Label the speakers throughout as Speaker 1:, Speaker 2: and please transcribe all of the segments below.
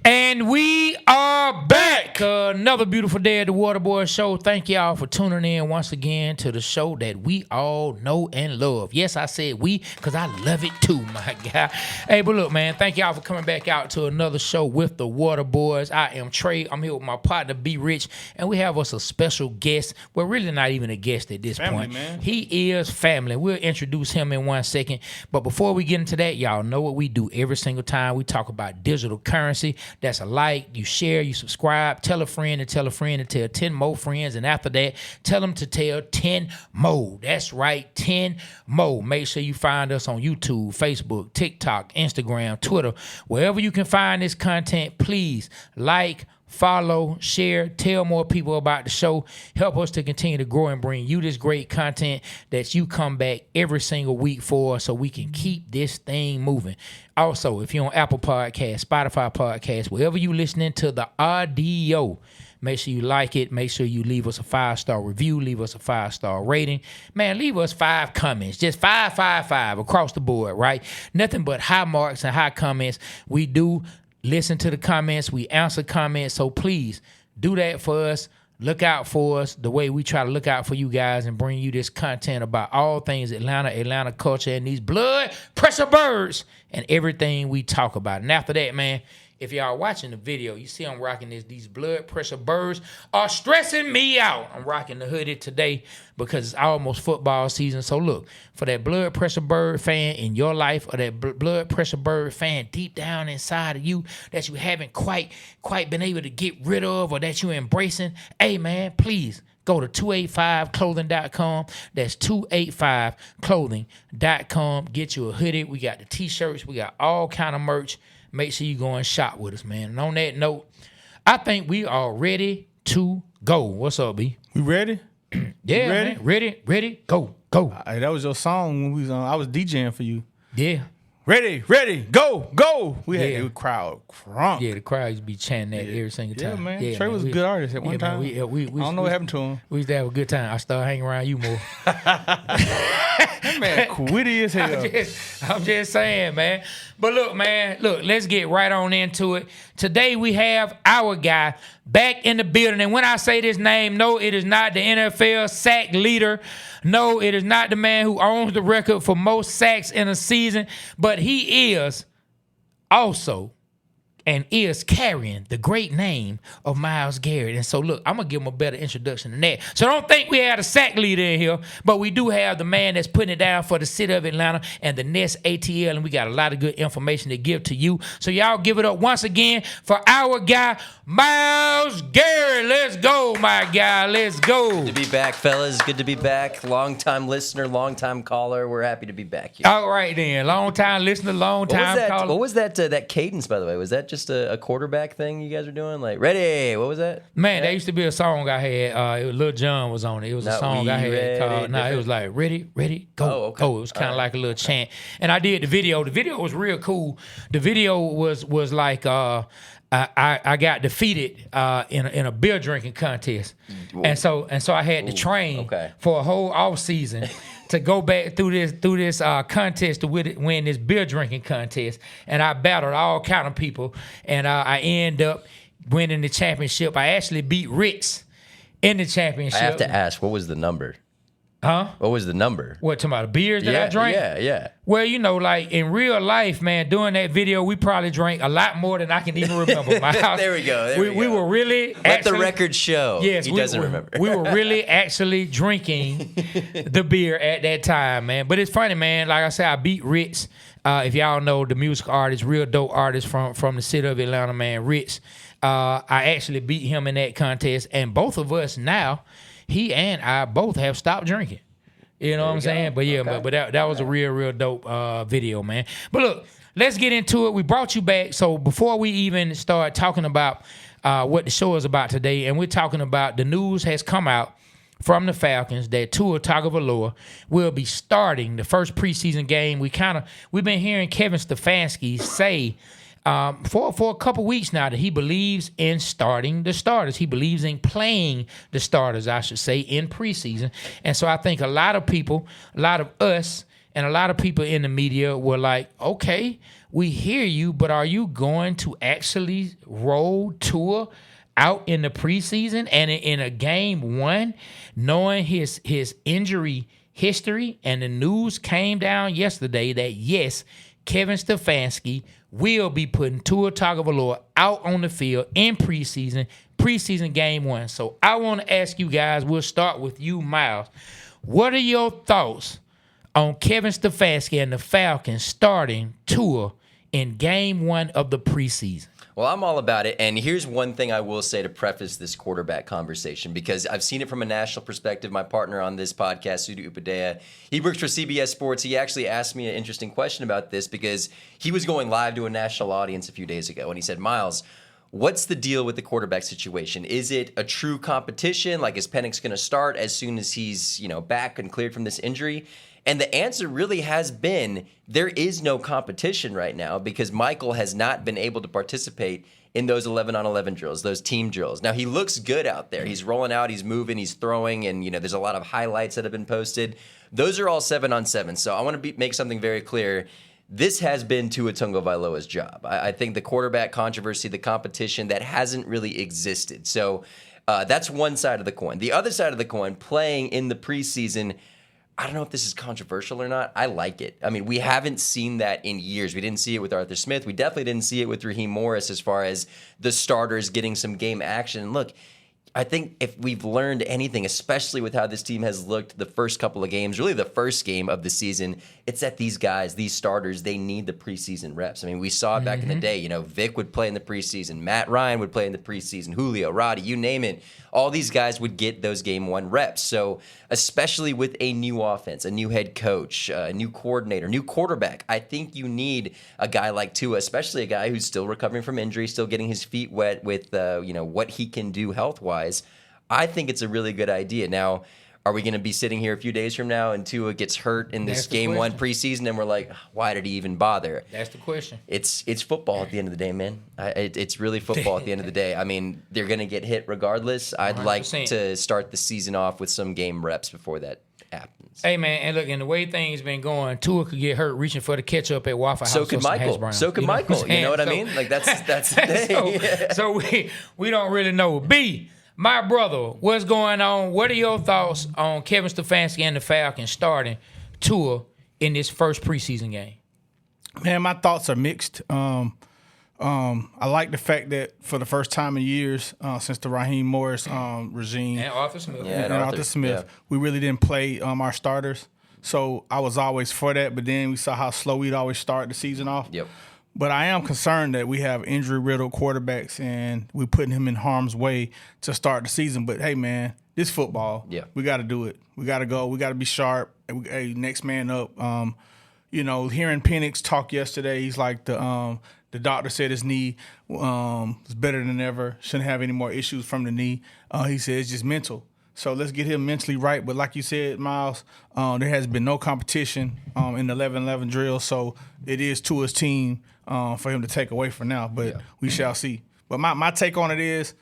Speaker 1: And we are back. Another beautiful day at the Water Boyz Show. Thank y'all for tuning in once again to the show that we all know and love. Yes, I said we because I love it too, my guy. Hey, but look, man, thank y'all for coming back out to another show with the Water Boyz. I am Trey. I'm here with my partner, B Rich, and we have us a special guest. Well, really not even a guest at this point. Man. He is family. We'll introduce him in 1 second. But before we get into that, y'all know what we do every single time. We talk about digital currency. That's a like, you share, you subscribe, tell a friend and tell a friend and tell 10 more friends. And after that, tell them to tell 10 more. That's right, 10 more. Make sure you find us on YouTube, Facebook, TikTok, Instagram, Twitter. Wherever you can find this content, please like, follow, share, tell more people about the show. Help us to continue to grow and bring you this great content that you come back every single week for so we can keep this thing moving. Also, if you're on Apple Podcasts, Spotify Podcasts, wherever you listening to the audio, make sure you like it. Make sure you leave us a 5-star review. Leave us a 5-star rating. Man, leave us 5 comments. Just 5 across the board, right? Nothing but high marks and high comments. We do listen to the comments. We answer comments. So please do that for us. Look out for us the way we try to look out for you guys and bring you this content about all things Atlanta culture, and these blood pressure birds and everything we talk about. And after that, man, if y'all watching the video, you see I'm rocking these blood pressure birds are stressing me out. I'm rocking the hoodie today because it's almost football season. So look, for that blood pressure bird fan in your life, or that blood pressure bird fan deep down inside of you that you haven't quite been able to get rid of, or that you're embracing, hey man, please go to 285clothing.com. That's 285clothing.com. Get you a hoodie. We got the t-shirts. We got all kind of merch. Make sure you go and shop with us, man. And on that note, I think we are ready to go. What's up, B?
Speaker 2: We ready?
Speaker 1: Yeah, ready? Man. Ready, go.
Speaker 2: That was your song when we was on. I was DJing for you.
Speaker 1: Yeah.
Speaker 2: Ready, go. We had the crowd crunk.
Speaker 1: Yeah, the crowd used to be chanting that every single time.
Speaker 2: Yeah, man. Trey was a good artist at one time.
Speaker 1: Man,
Speaker 2: I don't know what happened to him.
Speaker 1: We used to have a good time. I started hanging around you more.
Speaker 2: That man quitty as hell.
Speaker 1: I'm just saying, man. But look, man, let's get right on into it. Today we have our guy back in the building. And when I say this name, no, it is not the NFL sack leader. No, it is not the man who owns the record for most sacks in a season. But he is also and is carrying the great name of Myles Garrett. And so, look, I'm going to give him a better introduction than that. So don't think we had a sack leader in here, but we do have the man that's putting it down for the city of Atlanta and the Nest ATL, and we got a lot of good information to give to you. So y'all give it up once again for our guy, Myles Garrett. Let's go, my guy. Let's go.
Speaker 3: Good to be back, fellas. Good to be back. Long-time listener, long-time caller. We're happy to be back here.
Speaker 1: All right, then. Long-time listener, long-time caller.
Speaker 3: What was that cadence, by the way? Was that just a quarterback thing you guys were doing? Like, ready? What was that?
Speaker 1: Man, there used to be a song I had. It was Lil Jon was on it. It was a song I had called. It was like ready, go, go. It was kind of like a little chant. And I did the video. The video was real cool. The video was like I got defeated in a beer drinking contest, and so I had to train for a whole off season to go back through this contest to win this beer drinking contest. And I battled all kind of people, and I end up winning the championship. I actually beat Ritz in the championship.
Speaker 3: I have to ask, what was the number?
Speaker 1: Huh?
Speaker 3: What was the number?
Speaker 1: What, talking about the beers that I drank?
Speaker 3: Yeah.
Speaker 1: Well, like in real life, man, doing that video, we probably drank a lot more than I can even remember.
Speaker 3: There we go.
Speaker 1: We were really
Speaker 3: Let the record show.
Speaker 1: Yes,
Speaker 3: he doesn't remember.
Speaker 1: We were really actually drinking the beer at that time, man. But it's funny, man. Like I said, I beat Ritz. If y'all know the music artist, real dope artist from the city of Atlanta, man, Ritz. I actually beat him in that contest, and both of us now, he and I both have stopped drinking. You know what I'm saying? But yeah, but that was a real dope video, man. But look, let's get into it. We brought you back. So before we even start talking about what the show is about today, and we're talking about the news has come out from the Falcons that Tua Tagovailoa will be starting the first preseason game. We've been hearing Kevin Stefanski say for a couple weeks now that he believes in starting the starters. He believes in playing the starters, I should say, in preseason. And so I think a lot of people, a lot of us, and a lot of people in the media were like, okay, we hear you, but are you going to actually roll Tua out in the preseason and in a game one, knowing his injury history? And the news came down yesterday that, yes, Kevin Stefanski will be putting Tua Tagovailoa out on the field in preseason game one. So I want to ask you guys, we'll start with you, Miles. What are your thoughts on Kevin Stefanski and the Falcons starting Tua in game one of the preseason?
Speaker 3: Well, I'm all about it. And here's one thing I will say to preface this quarterback conversation, because I've seen it from a national perspective. My partner on this podcast, Sudi Upadea, he works for CBS Sports. He actually asked me an interesting question about this because he was going live to a national audience a few days ago. And he said, Miles, what's the deal with the quarterback situation? Is it a true competition? Like, is Penix going to start as soon as he's, back and cleared from this injury? And the answer really has been there is no competition right now because Michael has not been able to participate in those 11-on-11 drills, those team drills. Now, he looks good out there. He's rolling out, he's moving, he's throwing, and, there's a lot of highlights that have been posted. Those are all 7-on-7. So I want to make something very clear. This has been Tua Tagovailoa's job. I think the quarterback controversy, the competition, that hasn't really existed. So that's one side of the coin. The other side of the coin, playing in the preseason, I don't know if this is controversial or not. I like it. I mean, we haven't seen that in years. We didn't see it with Arthur Smith. We definitely didn't see it with Raheem Morris as far as the starters getting some game action. And look, I think if we've learned anything, especially with how this team has looked the first couple of games, really the first game of the season, it's that these guys, these starters, they need the preseason reps. I mean, we saw it back in the day. Vic would play in the preseason. Matt Ryan would play in the preseason. Julio, Roddy, you name it. All these guys would get those game one reps. So especially with a new offense, a new head coach, a new coordinator, new quarterback, I think you need a guy like Tua, especially a guy who's still recovering from injury, still getting his feet wet with what he can do health-wise. I think it's a really good idea. Now, are we going to be sitting here a few days from now and Tua gets hurt in this game one preseason and we're like, why did he even bother?
Speaker 1: That's the question.
Speaker 3: It's football at the end of the day, man. It's really football at the end of the day. I mean, they're going to get hit regardless. I'd 100%. Like to start the season off with some game reps before that happens.
Speaker 1: Hey, man, and look, and the way things been going, Tua could get hurt reaching for the ketchup at Waffle House.
Speaker 3: So could Michael. So could Michael. You know what I mean? Like, that's the thing.
Speaker 1: So we don't really know. B, my brother, what's going on? What are your thoughts on Kevin Stefanski and the Falcons starting Tua in this first preseason game?
Speaker 2: Man, my thoughts are mixed. I like the fact that for the first time in years since the Raheem Morris regime
Speaker 1: and Arthur Smith,
Speaker 2: we really didn't play our starters. So I was always for that, but then we saw how slow we'd always start the season off.
Speaker 3: Yep.
Speaker 2: But I am concerned that we have injury-riddled quarterbacks and we're putting him in harm's way to start the season. But, hey, man, this football.
Speaker 3: Yeah.
Speaker 2: We got to do it. We got to go. We got to be sharp. Hey, next man up. Hearing Penix talk yesterday, he's like the doctor said his knee is better than ever, shouldn't have any more issues from the knee. He said it's just mental. So let's get him mentally right. But like you said, Miles, there has been no competition in the 11-11 drill, so it is Tua's team for him to take away for now. But we shall see. But my take on it is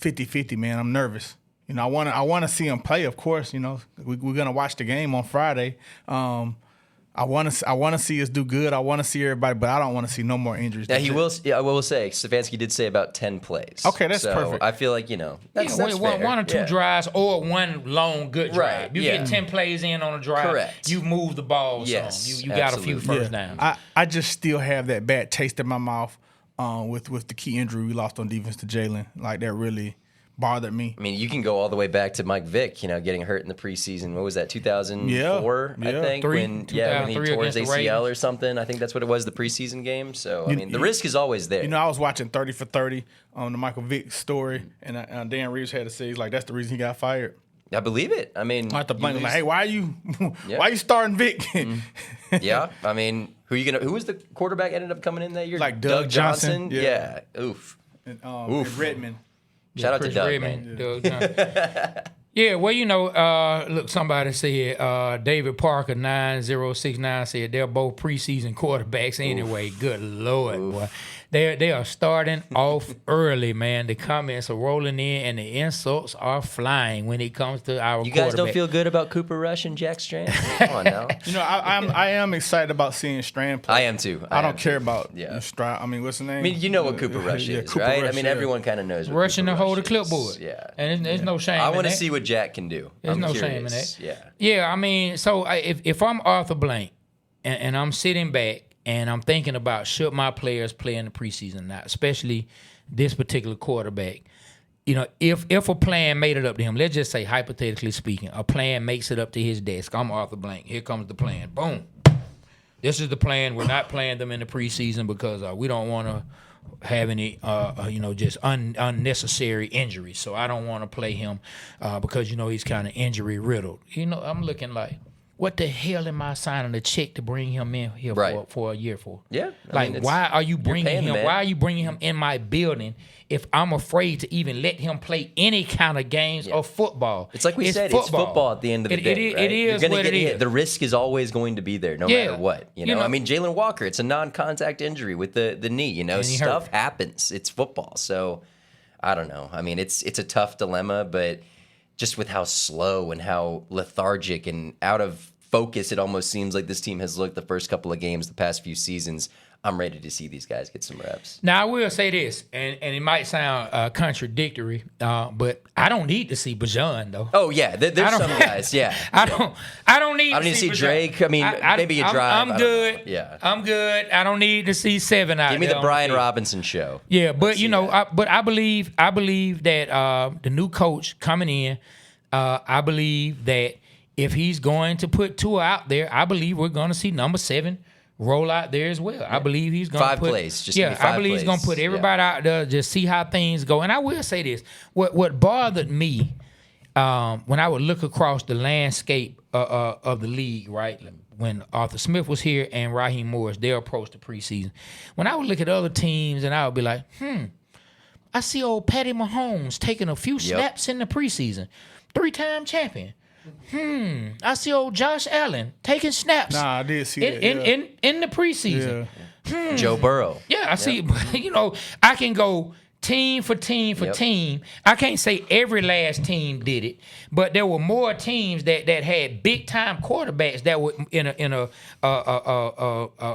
Speaker 2: 50-50, man. I'm nervous. I want to see him play, of course. We're going to watch the game on Friday. I want to see us do good. I want to see everybody, but I don't want to see no more injuries.
Speaker 3: Yeah, he will. Yeah, I will say Stefanski did say about 10 plays.
Speaker 2: Okay, that's perfect.
Speaker 3: I feel like that's fair.
Speaker 1: One or two drives or one long good drive.
Speaker 3: Right,
Speaker 1: you get 10 plays in on a drive.
Speaker 3: Correct.
Speaker 1: You move the ball.
Speaker 3: Yes,
Speaker 1: you got a few first downs.
Speaker 2: I just still have that bad taste in my mouth with the key injury we lost on defense to Jalen. Like that really bothered me.
Speaker 3: I mean, you can go all the way back to Mike Vick, getting hurt in the preseason. What was that, 2004, I think? When he tore his ACL or something. I think that's what it was, the preseason game. So, the risk is always there.
Speaker 2: I was watching 30 for 30 on the Michael Vick story, and Dan Reeves had to say, he's like, that's the reason he got fired.
Speaker 3: I believe it. I mean,
Speaker 2: I have to blame like, hey, why are you starting Vick?
Speaker 3: Yeah. I mean, who was the quarterback ended up coming in that year?
Speaker 2: Like Doug Johnson?
Speaker 3: Yeah. Oof.
Speaker 2: And Redmond.
Speaker 3: Shout out to Doug,
Speaker 1: Redmond, man. Yeah, well, look, somebody said David Parker 9069 said they're both preseason quarterbacks anyway. Good Lord, boy. They are starting off early, man. The comments are rolling in and the insults are flying when it comes to our
Speaker 3: You guys don't
Speaker 1: quarterback.
Speaker 3: feel good about Cooper Rush and Jack Strand? Come on now.
Speaker 2: I am excited about seeing Strand play.
Speaker 3: I am too.
Speaker 2: I don't care about
Speaker 3: Yeah.
Speaker 2: Strand. I mean, what's the name?
Speaker 3: I mean, you know what Cooper Rush is,
Speaker 2: Cooper
Speaker 3: right?
Speaker 2: Rush,
Speaker 3: I mean,
Speaker 2: yeah.
Speaker 3: everyone kind of knows what
Speaker 1: Rushing
Speaker 3: Cooper
Speaker 1: to hold
Speaker 3: Rush
Speaker 1: the clipboard.
Speaker 3: is. Yeah.
Speaker 1: And there's no shame
Speaker 3: I
Speaker 1: in
Speaker 3: want to
Speaker 1: that.
Speaker 3: see what Jack can do.
Speaker 1: There's
Speaker 3: I'm
Speaker 1: no
Speaker 3: curious.
Speaker 1: shame in that.
Speaker 3: Yeah.
Speaker 1: Yeah, I mean, so if I'm Arthur Blank and I'm sitting back and I'm thinking about should my players play in the preseason now, especially this particular quarterback, you know, if a plan made it up to him, let's just say hypothetically speaking, a plan makes it up to his desk. I'm Arthur Blank. Here comes the plan. Boom. This is the plan. We're not playing them in the preseason because we don't want to have any, just unnecessary injuries. So I don't want to play him because, he's kind of injury riddled. I'm looking like, what the hell am I signing a check to bring him in here for a year for?
Speaker 3: Yeah.
Speaker 1: Why are you bringing
Speaker 3: paying
Speaker 1: him?
Speaker 3: the man.
Speaker 1: Why are you bringing him in my building if I'm afraid to even let him play any kind of games of football?
Speaker 3: It's like we said, it's football at the end of the day. Right?
Speaker 1: It is
Speaker 3: You're gonna
Speaker 1: what
Speaker 3: get
Speaker 1: it
Speaker 3: hit.
Speaker 1: is.
Speaker 3: The risk is always going to be there, no matter what.
Speaker 1: know-
Speaker 3: I mean, Jalen Walker, it's a non-contact injury with the knee.
Speaker 1: he
Speaker 3: Stuff
Speaker 1: hurt.
Speaker 3: happens. It's football, so I don't know. I mean, it's a tough dilemma, but just with how slow and how lethargic and out of focus it almost seems like this team has looked the first couple of games the past few seasons, I'm ready to see these guys get some reps.
Speaker 1: Now I will say this, and it might sound contradictory, but I don't need to see Bajan though.
Speaker 3: Oh yeah, there's some guys. Yeah,
Speaker 1: I don't need to see
Speaker 3: Bajan.
Speaker 1: Drake.
Speaker 3: I mean, maybe you drive.
Speaker 1: I'm
Speaker 3: I don't
Speaker 1: good.
Speaker 3: know. Yeah,
Speaker 1: I'm good. I don't need to see 7 out.
Speaker 3: give me
Speaker 1: there
Speaker 3: the
Speaker 1: on
Speaker 3: Brian
Speaker 1: field.
Speaker 3: Robinson show.
Speaker 1: Yeah, but I believe that the new coach coming in, I believe that if he's going to put Tua out there, I believe we're going to see number 7 roll out there as well. I believe he's going to put
Speaker 3: 5 plays. Just give me 5
Speaker 1: I believe he's going to
Speaker 3: plays.
Speaker 1: put everybody out there, just see how things go. And I will say this: what bothered me when I would look across the landscape of the league, right? When Arthur Smith was here and Raheem Morris, they approached the preseason. When I would look at other teams and I would be like, I see old Patty Mahomes taking a few snaps in the preseason, 3-time champion. I see old Josh Allen taking snaps.
Speaker 2: Nah, I did see that.
Speaker 1: In the preseason.
Speaker 2: Yeah.
Speaker 3: Joe Burrow.
Speaker 1: Yeah, I see. I can go team for team for team. I can't say every last team did it, but there were more teams that had big time quarterbacks that were in a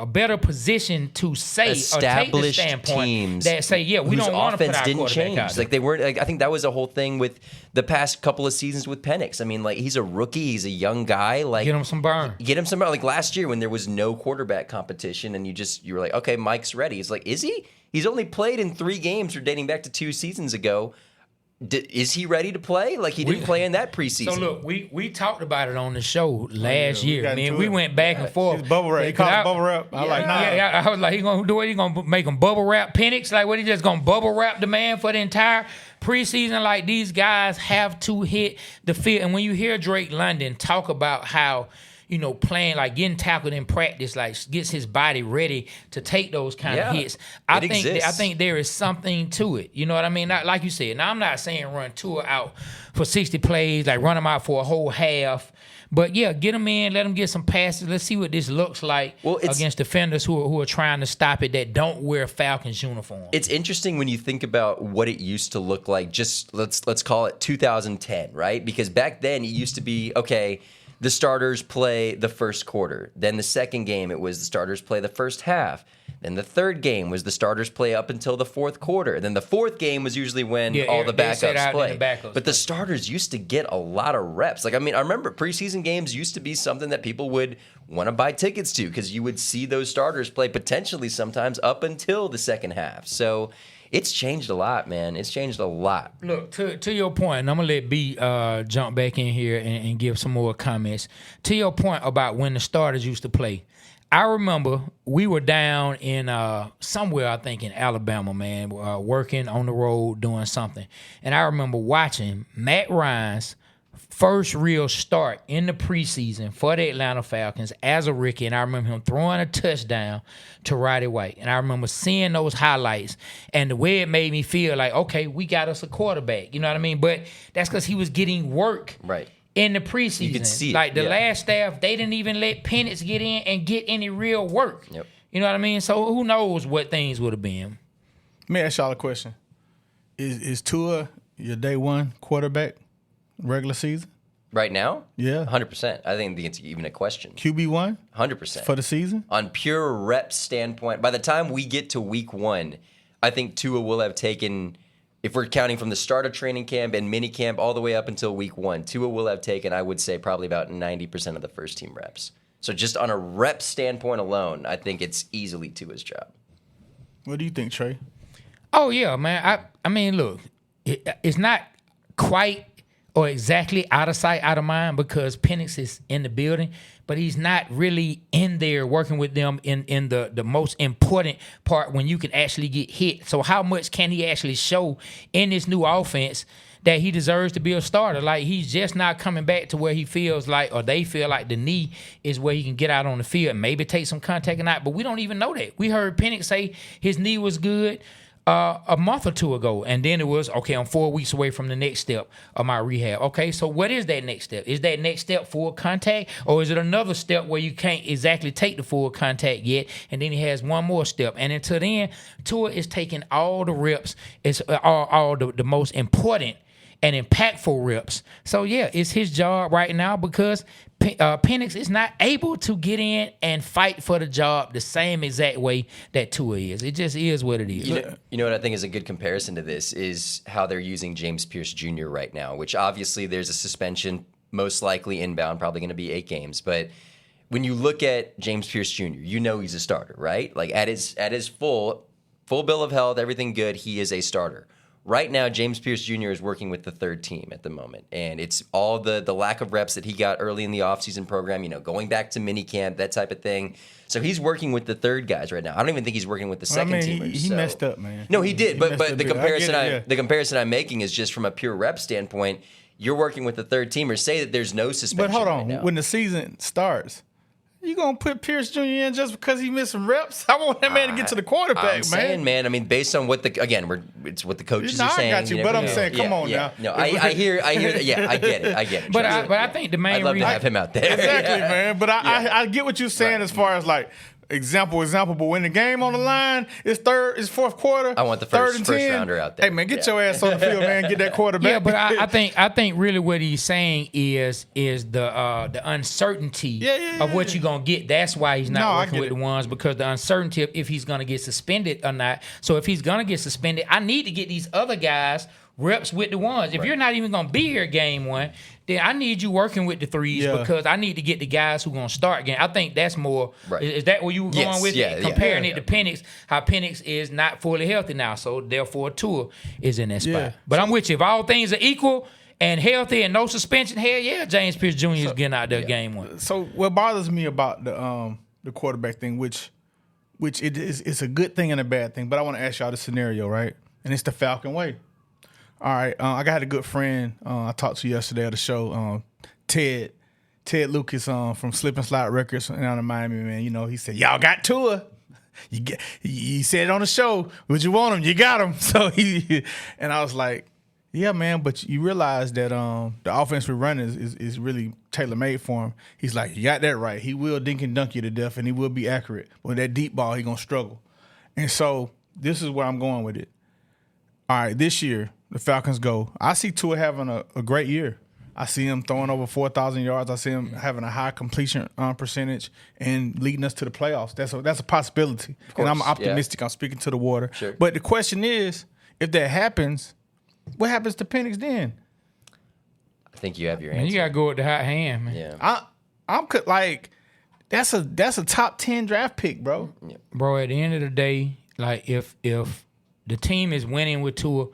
Speaker 1: better position to say
Speaker 3: Established
Speaker 1: or take the standpoint
Speaker 3: teams
Speaker 1: that say, we don't want to put
Speaker 3: offense
Speaker 1: our
Speaker 3: didn't
Speaker 1: quarterback
Speaker 3: change.
Speaker 1: out there.
Speaker 3: Like they weren't. Like I think that was a whole thing with the past couple of seasons with Penix. I mean, like he's a rookie. He's a young guy. Like
Speaker 1: Get him some burn.
Speaker 3: Get him some. Like last year when there was no quarterback competition, and you were like, okay, Mike's ready. It's like, is he? He's only played in 3 games, or dating back to 2 seasons ago. Is he ready to play? Like he didn't play in that preseason.
Speaker 1: So look, we talked about it on the show last year.
Speaker 2: got
Speaker 1: Man,
Speaker 2: into
Speaker 1: we
Speaker 2: it.
Speaker 1: went back and forth.
Speaker 2: He's bubble wrap. He called it bubble wrap. I like, nah.
Speaker 1: Yeah, I was like, he gonna do it. He gonna make him bubble wrap Penix? Like, what? He just gonna bubble wrap the man for the entire preseason? Like, these guys have to hit the field. And when you hear Drake London talk about how, playing, like getting tackled in practice, like gets his body ready to take those kind of hits. I think there is something to it. You know what I mean? Not, like you said. Now I'm not saying run Tua out for 60 plays, like run him out for a whole half. But yeah, get him in, let him get some passes. Let's see what this looks like against defenders who are trying to stop it that don't wear Falcons uniform.
Speaker 3: It's interesting when you think about what it used to look like. Just let's call it 2010, right? Because back then it used to be okay. The starters play the first quarter. Then the second game, it was the starters play the first half. Then the third game was the starters play up until the fourth quarter. Then the fourth game was usually when all the backups play. But the starters used to get a lot of reps. Like, I mean, I remember preseason games used to be something that people would want to buy tickets to because you would see those starters play potentially sometimes up until the second half. So it's changed a lot, man. It's changed a lot.
Speaker 1: Look, to your point, and I'm going to let B jump back in here and give some more comments. To your point about when the starters used to play, I remember we were down in somewhere, I think in Alabama, man, working on the road doing something. And I remember watching Matt Ryan's first real start in the preseason for the Atlanta Falcons as a rookie, and I remember him throwing a touchdown to Roddy White. And I remember seeing those highlights and the way it made me feel like, okay, we got us a quarterback. You know what I mean? But that's because he was getting work in the preseason.
Speaker 3: You could see it.
Speaker 1: Like the last staff, they didn't even let Penix get in and get any real work.
Speaker 3: Yep.
Speaker 1: You know what I mean? So who knows what things would have been.
Speaker 2: Let me ask y'all a question. Is Tua your day one quarterback regular season?
Speaker 3: Right now?
Speaker 2: Yeah.
Speaker 3: 100%. I think it's even a question.
Speaker 2: QB1?
Speaker 3: 100%.
Speaker 2: For the season?
Speaker 3: On pure rep standpoint, by the time we get to week 1, I think Tua will have taken, if we're counting from the start of training camp and mini camp all the way up until week 1, Tua will have taken, I would say, probably about 90% of the first team reps. So just on a rep standpoint alone, I think it's easily Tua's job.
Speaker 2: What do you think, Trey?
Speaker 1: Oh, yeah, man. I mean, look, it's not quite or exactly out of sight, out of mind because Penix is in the building, but he's not really in there working with them in the most important part when you can actually get hit. So how much can he actually show in this new offense that he deserves to be a starter? Like, he's just not coming back to where he feels like, or they feel like the knee is where he can get out on the field, maybe take some contact or not, but we don't even know that. We heard Penix say his knee was good a month or two ago, and then it was, okay, I'm 4 weeks away from the next step of my rehab. Okay, so what is that next step? Is that next step full contact, or is it another step where you can't exactly take the full contact yet, and then he has one more step? And until then, Tua is taking all the reps, it's all the most important and impactful reps. So, yeah, it's his job right now because Penix is not able to get in and fight for the job the same exact way that Tua is. It just is what it is.
Speaker 3: You know what I think is a good comparison to this is how they're using James Pierce Jr. right now, which obviously there's a suspension, most likely inbound, probably going to be 8 games. But when you look at James Pierce Jr., you know he's a starter, right? Like at his full bill of health, everything good, he is a starter. Right now, James Pierce Jr. is working with the third team at the moment, and it's all the lack of reps that he got early in the offseason program, going back to minicamp, that type of thing. So he's working with the third guys right now. I don't even think he's working with the second teamers.
Speaker 2: He messed up, man.
Speaker 3: No, he did, but
Speaker 2: the
Speaker 3: comparison I'm making is just from a pure rep standpoint. You're working with the third teamers. Say that there's no suspension.
Speaker 2: But hold on,
Speaker 3: right now.
Speaker 2: when the season starts, you gonna put Pierce Jr. in just because he missed some reps? I want that man to get to the quarterback,
Speaker 3: I'm saying, man. I mean, based on what it's what the coaches are saying.
Speaker 2: I got you, but I'm saying, come on now.
Speaker 3: No, I hear that. Yeah, I get it.
Speaker 1: But I think the main
Speaker 3: I'd love
Speaker 1: reason
Speaker 3: to have him out there.
Speaker 2: Exactly, man. But I get what you're saying as far as like example. But when the game on the line, it's fourth quarter.
Speaker 3: I want the
Speaker 2: first
Speaker 3: rounder out there.
Speaker 2: Hey man, get your ass on the field, man. Get that quarterback.
Speaker 1: Yeah, but I think really what he's saying is the uncertainty of what you're gonna get. That's why he's not working with the ones, because the uncertainty of if he's gonna get suspended or not. So if he's gonna get suspended, I need to get these other guys reps with the ones. If you're not even gonna be here game 1, then I need you working with the threes because I need to get the guys who gonna start game. I think that's more. Right. Is that where you were going with it? Comparing it to Penix, how Penix is not fully healthy now, so therefore Tua is in that spot. But I'm with you. If all things are equal and healthy and no suspension, hell yeah, James Pierce Jr. is getting out there game 1.
Speaker 2: So what bothers me about the quarterback thing, which it's a good thing and a bad thing, but I want to ask y'all the scenario, right? And it's the Falcon way. All right, I got a good friend I talked to yesterday at the show, Ted Lucas from Slip and Slide Records out of Miami, man. He said, y'all got Tua. He said it on the show, would you want him? You got him. So and I was like, yeah, man, but you realize that the offense we're running is really tailor-made for him. He's like, you got that right. He will dink and dunk you to death, and he will be accurate. But that deep ball, he going to struggle. And so this is where I'm going with it. All right, this year, the Falcons go. I see Tua having a great year. I see him throwing over 4,000 yards. I see him having a high completion percentage and leading us to the playoffs. That's a possibility. And I'm optimistic. I'm speaking to the water.
Speaker 3: Sure.
Speaker 2: But the question is, if that happens, what happens to Penix then?
Speaker 3: I think you have your answer.
Speaker 1: You gotta go with the hot hand, man.
Speaker 3: Yeah.
Speaker 2: I'm like, that's a top 10 draft pick, bro.
Speaker 3: Yeah.
Speaker 1: Bro, at the end of the day, like if the team is winning with Tua,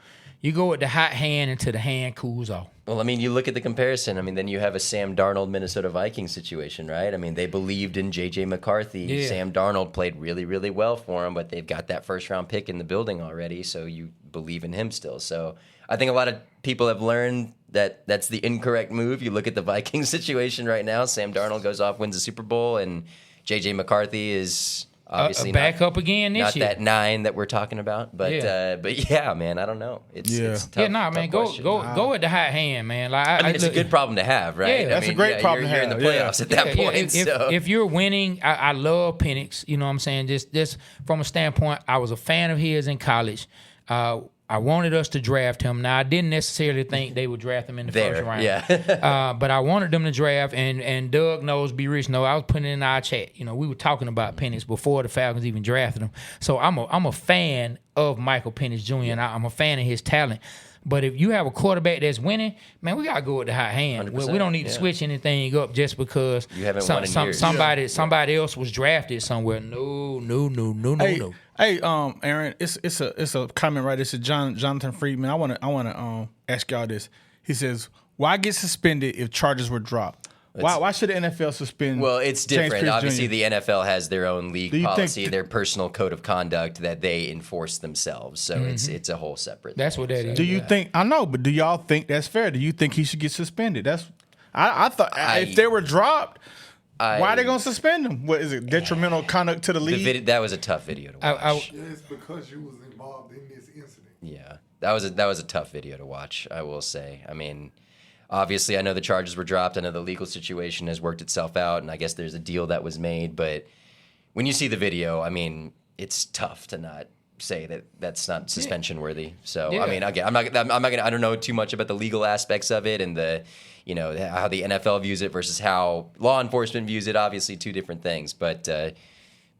Speaker 1: you go with the hot hand until the hand cools off.
Speaker 3: Well, I mean, you look at the comparison. I mean, then you have a Sam Darnold Minnesota Vikings situation, right? I mean, they believed in J.J. McCarthy. Yeah. Sam Darnold played really, really well for him, but they've got that first-round pick in the building already, so you believe in him still. So I think a lot of people have learned that that's the incorrect move. You look at the Vikings situation right now. Sam Darnold goes off, wins the Super Bowl, and J.J. McCarthy is Obviously,
Speaker 1: back up again this year.
Speaker 3: Not that 9 that we're talking about, but yeah, man, I don't know. It's tough,
Speaker 1: man, go at the hot hand, man. Like
Speaker 3: I mean, it's a good problem to have, right?
Speaker 1: Yeah,
Speaker 2: that's a great problem to have.
Speaker 3: You're in the playoffs at that point.
Speaker 1: If you're winning, I love Penix. You know what I'm saying? Just from a standpoint, I was a fan of his in college. I wanted us to draft him. Now, I didn't necessarily think they would draft him in the first round.
Speaker 3: Yeah.
Speaker 1: But I wanted them to draft, and Doug knows, B. Rich knows. I was putting it in our chat. You know, we were talking about Penix before the Falcons even drafted him. So I'm a fan of Michael Penix Jr., and I'm a fan of his talent. But if you have a quarterback that's winning, man, we gotta go with the hot hand. We don't need to switch anything up just because
Speaker 3: you haven't won in years.
Speaker 1: somebody else was drafted somewhere. No.
Speaker 2: Hey, Aaron, it's a comment right. It's a Jonathan Friedman. I wanna ask y'all this. He says, "Why get suspended if charges were dropped? Why should the NFL suspend?"
Speaker 3: Well, it's different. Obviously,
Speaker 2: Jr.?
Speaker 3: the NFL has their own league policy, their personal code of conduct that they enforce themselves. So it's a whole separate.
Speaker 1: That's
Speaker 3: thing.
Speaker 1: what that is.
Speaker 2: Do you think? I know, but do y'all think that's fair? Do you think he should get suspended? I thought if they were dropped, why are they gonna suspend him? What is it? Detrimental conduct to the league?
Speaker 3: That was a tough video to watch.
Speaker 4: It's because you was involved in this incident.
Speaker 3: Yeah, that was a tough video to watch. I will say. I mean. Obviously, I know the charges were dropped. I know the legal situation has worked itself out, and I guess there's a deal that was made. But when you see the video, I mean, it's tough to not say that that's not suspension worthy. So I mean, again, I'm not gonna. I don't know too much about the legal aspects of it and the, how the NFL views it versus how law enforcement views it. Obviously, two different things. But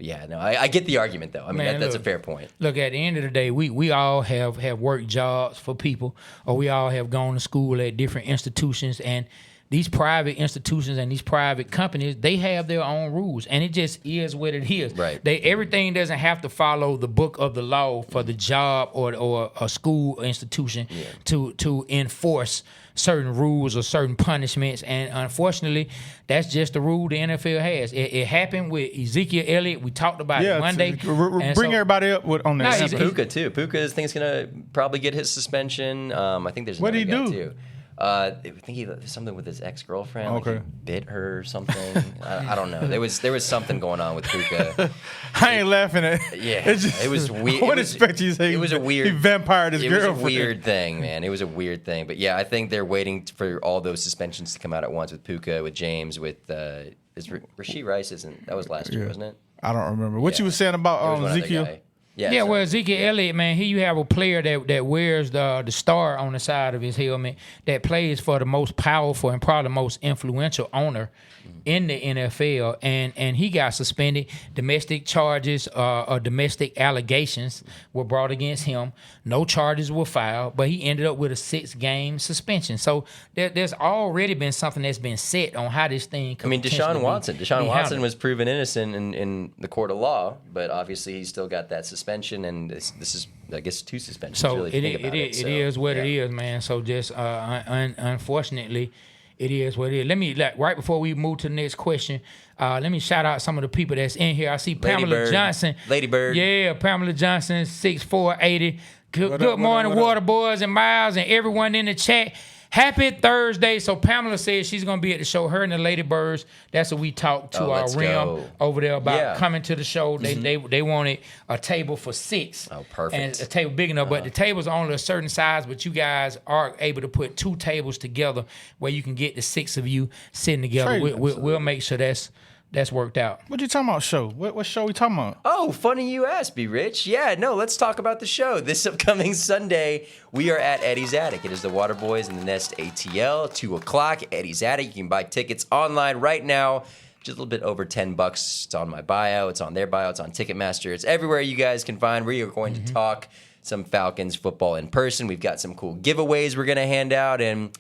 Speaker 3: yeah, no, I get the argument though. I mean, that's a fair point.
Speaker 1: Look, at the end of the day, we all have worked jobs for people, or we all have gone to school at different institutions, and these private institutions and these private companies, they have their own rules, and it just is what it is.
Speaker 3: Right.
Speaker 1: Everything doesn't have to follow the book of the law for the job or a school institution to enforce certain rules or certain punishments, and unfortunately, that's just the rule the NFL has. It happened with Ezekiel Elliott. We talked about it Monday.
Speaker 2: Bring everybody up on that.
Speaker 3: Puka too. Puka, I think, is going to probably get his suspension. I think there's
Speaker 2: what did he do?
Speaker 3: Too. I think he something with his ex-girlfriend.
Speaker 2: Okay.
Speaker 3: Like he bit her or something. I don't know. There was something going on with Puka.
Speaker 2: I ain't laughing at.
Speaker 3: Yeah,
Speaker 2: it
Speaker 3: was weird.
Speaker 2: What expect you to say?
Speaker 3: It was a weird.
Speaker 2: He vampired his girlfriend.
Speaker 3: It was a weird thing, man. It was a weird thing. But yeah, I think they're waiting for all those suspensions to come out at once with Puka, with James, with Rashee Rice. That was last year, wasn't it?
Speaker 2: I don't remember what you were saying about Ezekiel.
Speaker 3: Yeah,
Speaker 1: well, Ezekiel Elliott, man, here you have a player that wears the star on the side of his helmet, that plays for the most powerful and probably the most influential owner in the NFL, and he got suspended. Domestic charges or domestic allegations were brought against him. No charges were filed, but he ended up with a 6-game suspension. So there's already been something that's been set on how this thing could
Speaker 3: Deshaun Watson. Deshaun Watson
Speaker 1: handled.
Speaker 3: was proven innocent in the court of law, but obviously he's still got that suspension, and this is, I guess, 2 suspensions.
Speaker 1: So
Speaker 3: really
Speaker 1: it is what it is, man. So just unfortunately, it is what it is. Let me, right before we move to the next question, let me shout out some of the people that's in here. I see Pamela Johnson.
Speaker 3: Lady Bird.
Speaker 1: Yeah, Pamela Johnson, 6'4", Good morning, Water Boyz and Miles and everyone in the chat. Happy Thursday. So Pamela says she's going to be at the show. Her and the Lady Birds, that's what we talked to our rim over there about coming to the show. They wanted a table for 6.
Speaker 3: Oh, perfect.
Speaker 1: And a table big enough, but the table's only a certain size, but you guys are able to put 2 tables together where you can get the 6 of you sitting together. We'll make sure that's worked out.
Speaker 2: What you talking about show? What show we talking about?
Speaker 3: Oh, funny you asked, B. Rich. Yeah, no, let's talk about the show. This upcoming Sunday, we are at Eddie's Attic. It is the Water Boyz and the Nest ATL, 2 o'clock, Eddie's Attic. You can buy tickets online right now. Just a little bit over $10. It's on my bio. It's on their bio. It's on Ticketmaster. It's everywhere you guys can find. We are going to talk some Falcons football in person. We've got some cool giveaways we're going to hand out, and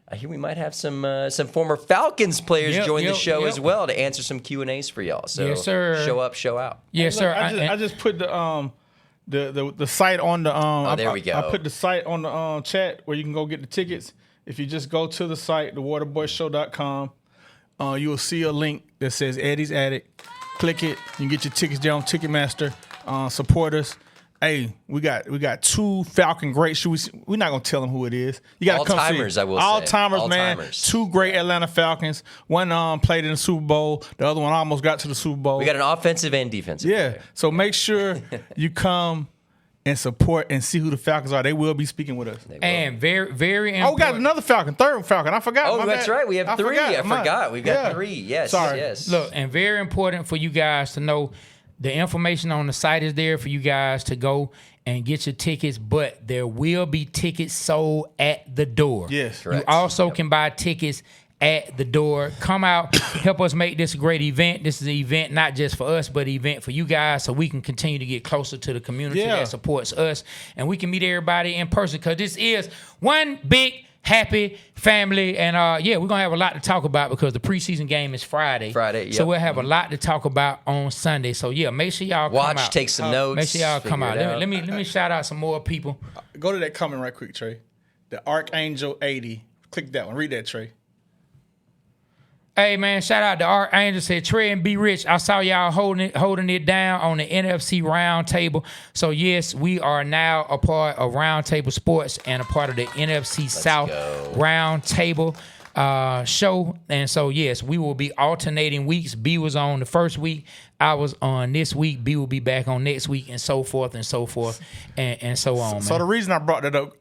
Speaker 3: I hear we might have some former Falcons players join the show as well to answer some Q&As for y'all. So
Speaker 1: yes, sir.
Speaker 3: Show up, show out.
Speaker 1: Yes, sir.
Speaker 2: I just put the site on the
Speaker 3: there we go.
Speaker 2: I put the site on the chat where you can go get the tickets. If you just go to the site, thewaterboysshow.com, you will see a link that says Eddie's Attic. Click it. You can get your tickets there on Ticketmaster. Support us. Hey, we got 2 Falcon greats. We're not gonna tell them who it is. You gotta come see.
Speaker 3: All-timers, I will say.
Speaker 2: All-timers, man.
Speaker 3: All-timers.
Speaker 2: 2 great Atlanta Falcons. One played in the Super Bowl. The other one almost got to the Super Bowl.
Speaker 3: We got an offensive and defensive player.
Speaker 2: So make sure you come and support and see who the Falcons are. They will be speaking with us.
Speaker 1: And very, very important.
Speaker 2: Oh, we got another Falcon, third Falcon. I forgot.
Speaker 3: Oh,
Speaker 2: My
Speaker 3: that's
Speaker 2: bad.
Speaker 3: right. We have 3. I forgot. We've got 3. Yes.
Speaker 2: Sorry.
Speaker 3: Yes.
Speaker 1: Look, and very important for you guys to know the information on the site is there for you guys to go and get your tickets, but there will be tickets sold at the door.
Speaker 2: Yes.
Speaker 1: You
Speaker 3: Correct.
Speaker 1: also can buy tickets at the door. Come out, help us make this a great event. This is an event not just for us, but an event for you guys so we can continue to get closer to the community that supports us, and we can meet everybody in person because this is one big happy family. And we're gonna have a lot to talk about because the preseason game is Friday.
Speaker 3: Yep.
Speaker 1: So we'll have a lot to talk about on Sunday. So make sure y'all come out.
Speaker 3: Take some notes.
Speaker 1: Make sure y'all come out.
Speaker 3: figure it
Speaker 1: Let me shout out some more people.
Speaker 2: Go to that comment right quick, Trey. The Archangel 80. Click that one. Read that, Trey.
Speaker 1: Hey man, shout out to Archangel, said Trey and Be Rich. I saw y'all holding it down on the NFC Roundtable. So yes, we are now a part of Roundtable Sports and a part of the NFC South Roundtable show. And so yes, we will be alternating weeks. B was on the first week, I was on this week. B will be back on next week, and so forth and so forth and so on.
Speaker 2: So the reason I brought that up.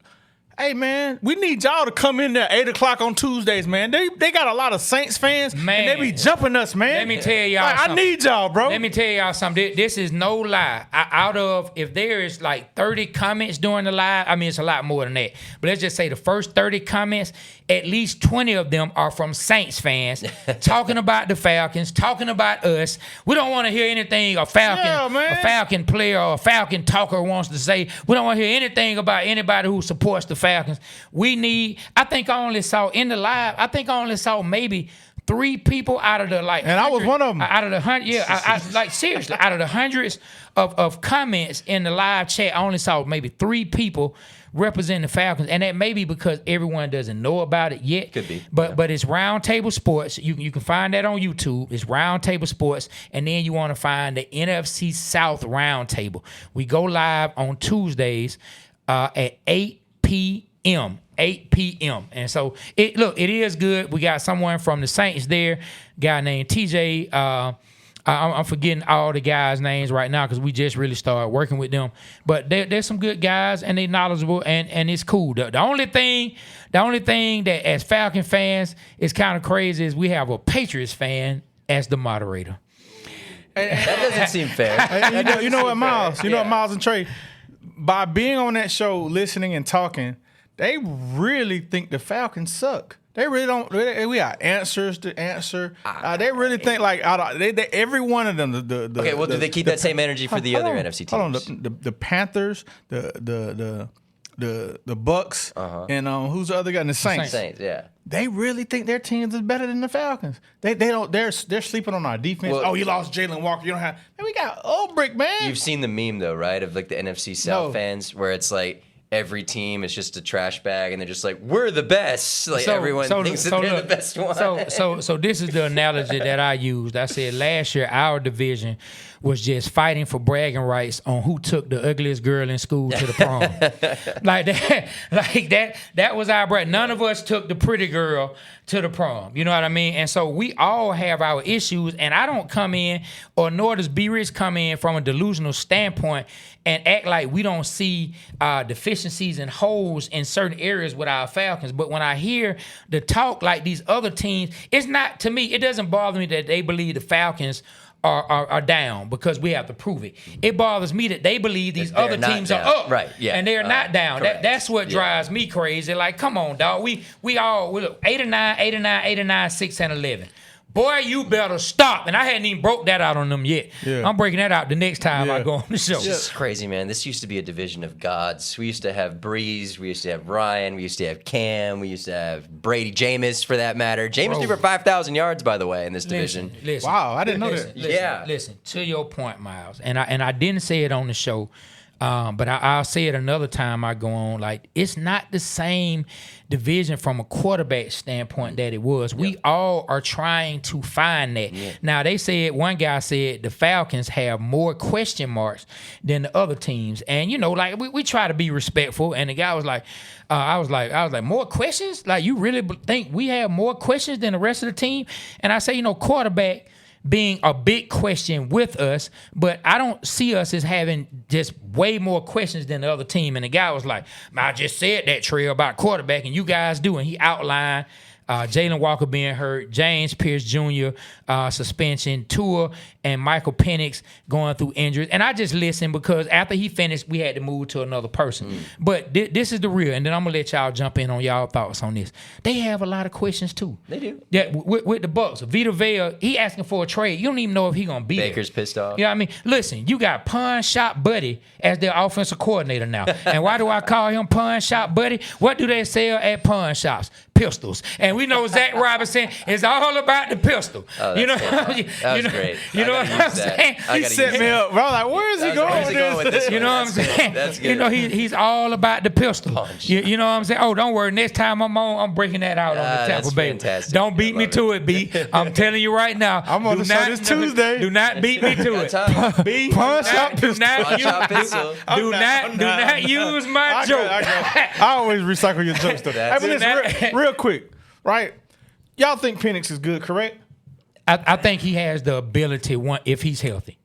Speaker 2: Hey, man, we need y'all to come in there 8 o'clock on Tuesdays, man. They got a lot of Saints fans,
Speaker 1: Man.
Speaker 2: and they be jumping us, man.
Speaker 1: Let me tell y'all
Speaker 2: I
Speaker 1: something.
Speaker 2: need y'all, bro.
Speaker 1: Let me tell y'all something. This is no lie. Out of, if there is like 30 comments during the live, I mean, it's a lot more than that. But let's just say the first 30 comments, at least 20 of them are from Saints fans talking about the Falcons, talking about us. We don't want to hear anything a Falcon player or a Falcon talker wants to say. We don't want to hear anything about anybody who supports the Falcons. I think I only saw maybe 3 people out of the
Speaker 2: And I was one of them.
Speaker 1: Out of the 100, I like seriously, out of the hundreds of comments in the live chat, I only saw maybe 3 people representing the Falcons, and that may be because everyone doesn't know about it yet.
Speaker 3: Could be.
Speaker 1: But it's Roundtable Sports. You can find that on YouTube. It's Roundtable Sports, and then you want to find the NFC South Roundtable. We go live on Tuesdays at 8 p.m. 8 p.m. And so it is good. We got someone from the Saints there, guy named TJ. I'm forgetting all the guys' names right now because we just really started working with them. But there's some good guys and they knowledgeable and it's cool. The only thing that as Falcon fans is kind of crazy is we have a Patriots fan as the moderator.
Speaker 3: That doesn't seem fair.
Speaker 2: You know what, Miles? You know what, Miles and Trey? By being on that show, listening and talking, they really think the Falcons suck. They really don't. We got answers to answer. They really think like every one of them.
Speaker 3: Do they keep that same energy for the other NFC teams?
Speaker 2: Hold on, the Panthers, the Bucks, and who's the other guy? And the Saints.
Speaker 3: Yeah.
Speaker 2: They really think their teams is better than the Falcons. They don't. They're sleeping on our defense.
Speaker 3: Well,
Speaker 2: you lost Jalen Walker. You don't have. Man, we got Ulbrich, man.
Speaker 3: You've seen the meme though, right? Of like the NFC South fans, where it's like every team is just a trash bag, and they're just like, we're the best. Like everyone thinks that they're the best one.
Speaker 1: So this is the analogy that I used. I said last year our division was just fighting for bragging rights on who took the ugliest girl in school to the prom. That was our brag. None of us took the pretty girl to the prom. You know what I mean? And so we all have our issues, and I don't come in, or nor does B-Rich come in from a delusional standpoint and act like we don't see deficiencies and holes in certain areas with our Falcons. But when I hear the talk like these other teams, it's not, to me, it doesn't bother me that they believe the Falcons are down because we have to prove it. It bothers me that they believe these other teams are up,
Speaker 3: right? Yeah,
Speaker 1: and they're not down. That's what drives me crazy. Like, come on, dog. We look 8-9, 6 and 11. Boy, you better stop. And I hadn't even broke that out on them yet. Yeah. I'm breaking that out the next time I go on the show.
Speaker 3: It's just crazy, man. This used to be a division of gods. We used to have Breeze. We used to have Ryan. We used to have Cam. We used to have Brady, Jameis, for that matter. Jameis threw for 5,000 yards, by the way, in this division.
Speaker 2: Wow, I didn't know that.
Speaker 1: Listen, to your point, Miles, and I didn't say it on the show. But I'll say it another time I go on. Like, it's not the same division from a quarterback standpoint that it was. We all are trying to find that. Now, one guy said the Falcons have more question marks than the other teams. And, like, we try to be respectful. And the guy was like, I was like, more questions? Like, you really think we have more questions than the rest of the team? And I say, quarterback being a big question with us, but I don't see us as having just way more questions than the other team. And the guy was like, I just said that, Trey, about quarterback, and you guys do. And he outlined Jalen Walker being hurt, James Pierce Jr. Suspension, Tua and Michael Penix going through injuries. And I just listened because after he finished, we had to move to another person. But this is the real, and then I'm going to let y'all jump in on y'all thoughts on this. They have a lot of questions, too.
Speaker 3: They do.
Speaker 1: Yeah, with the Bucks. Vita Vea, he asking for a trade. You don't even know if he going to be
Speaker 3: Baker's
Speaker 1: there.
Speaker 3: pissed off.
Speaker 1: You know what I mean? Listen, you got Pun Shop Buddy as their offensive coordinator now. And why do I call him Pun Shop Buddy? What do they sell at pawn shops? Pistols. And we know Zach Robinson is all about the pistol.
Speaker 3: Oh,
Speaker 1: you know,
Speaker 3: that was great.
Speaker 1: You know what I'm saying?
Speaker 2: He set me up. Bro, I was like, where is he going with this?
Speaker 1: You know what I'm saying?
Speaker 3: That's good.
Speaker 1: He's all about the pistol. You know what I'm saying? Oh, don't worry. Next time I'm breaking that out on the Tampa Bay.
Speaker 3: Fantastic.
Speaker 1: Don't beat me to it, B. I'm telling you right now.
Speaker 2: I'm on the show this Tuesday.
Speaker 1: Do not beat me to it. B,
Speaker 2: Punch out
Speaker 1: do not
Speaker 3: pistol.
Speaker 1: Do not use my joke.
Speaker 2: I always recycle your jokes, though. Hey, but listen, real quick, right? Y'all think Penix is good, correct?
Speaker 1: I think he has the ability if he's healthy.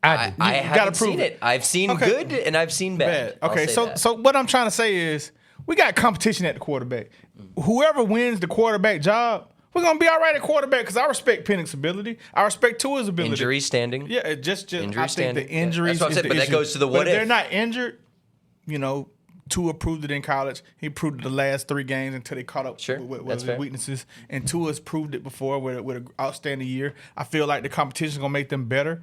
Speaker 3: I haven't
Speaker 2: prove
Speaker 3: seen it. I've seen good and I've seen bad.
Speaker 2: Okay, so what I'm trying to say is we got competition at the quarterback. Whoever wins the quarterback job, we're gonna be all right at quarterback because I respect Penix's ability. I respect Tua's ability.
Speaker 3: Injury standing.
Speaker 2: Yeah, just
Speaker 3: injury
Speaker 2: I think
Speaker 3: standing.
Speaker 2: the injuries.
Speaker 3: That's what I'm saying, but that goes to the what
Speaker 2: if
Speaker 3: if.
Speaker 2: they're not injured, Tua proved it in college. He proved it the last 3 games until they caught up with his weaknesses. And Tua's proved it before with an outstanding year. I feel like the competition is going to make them better.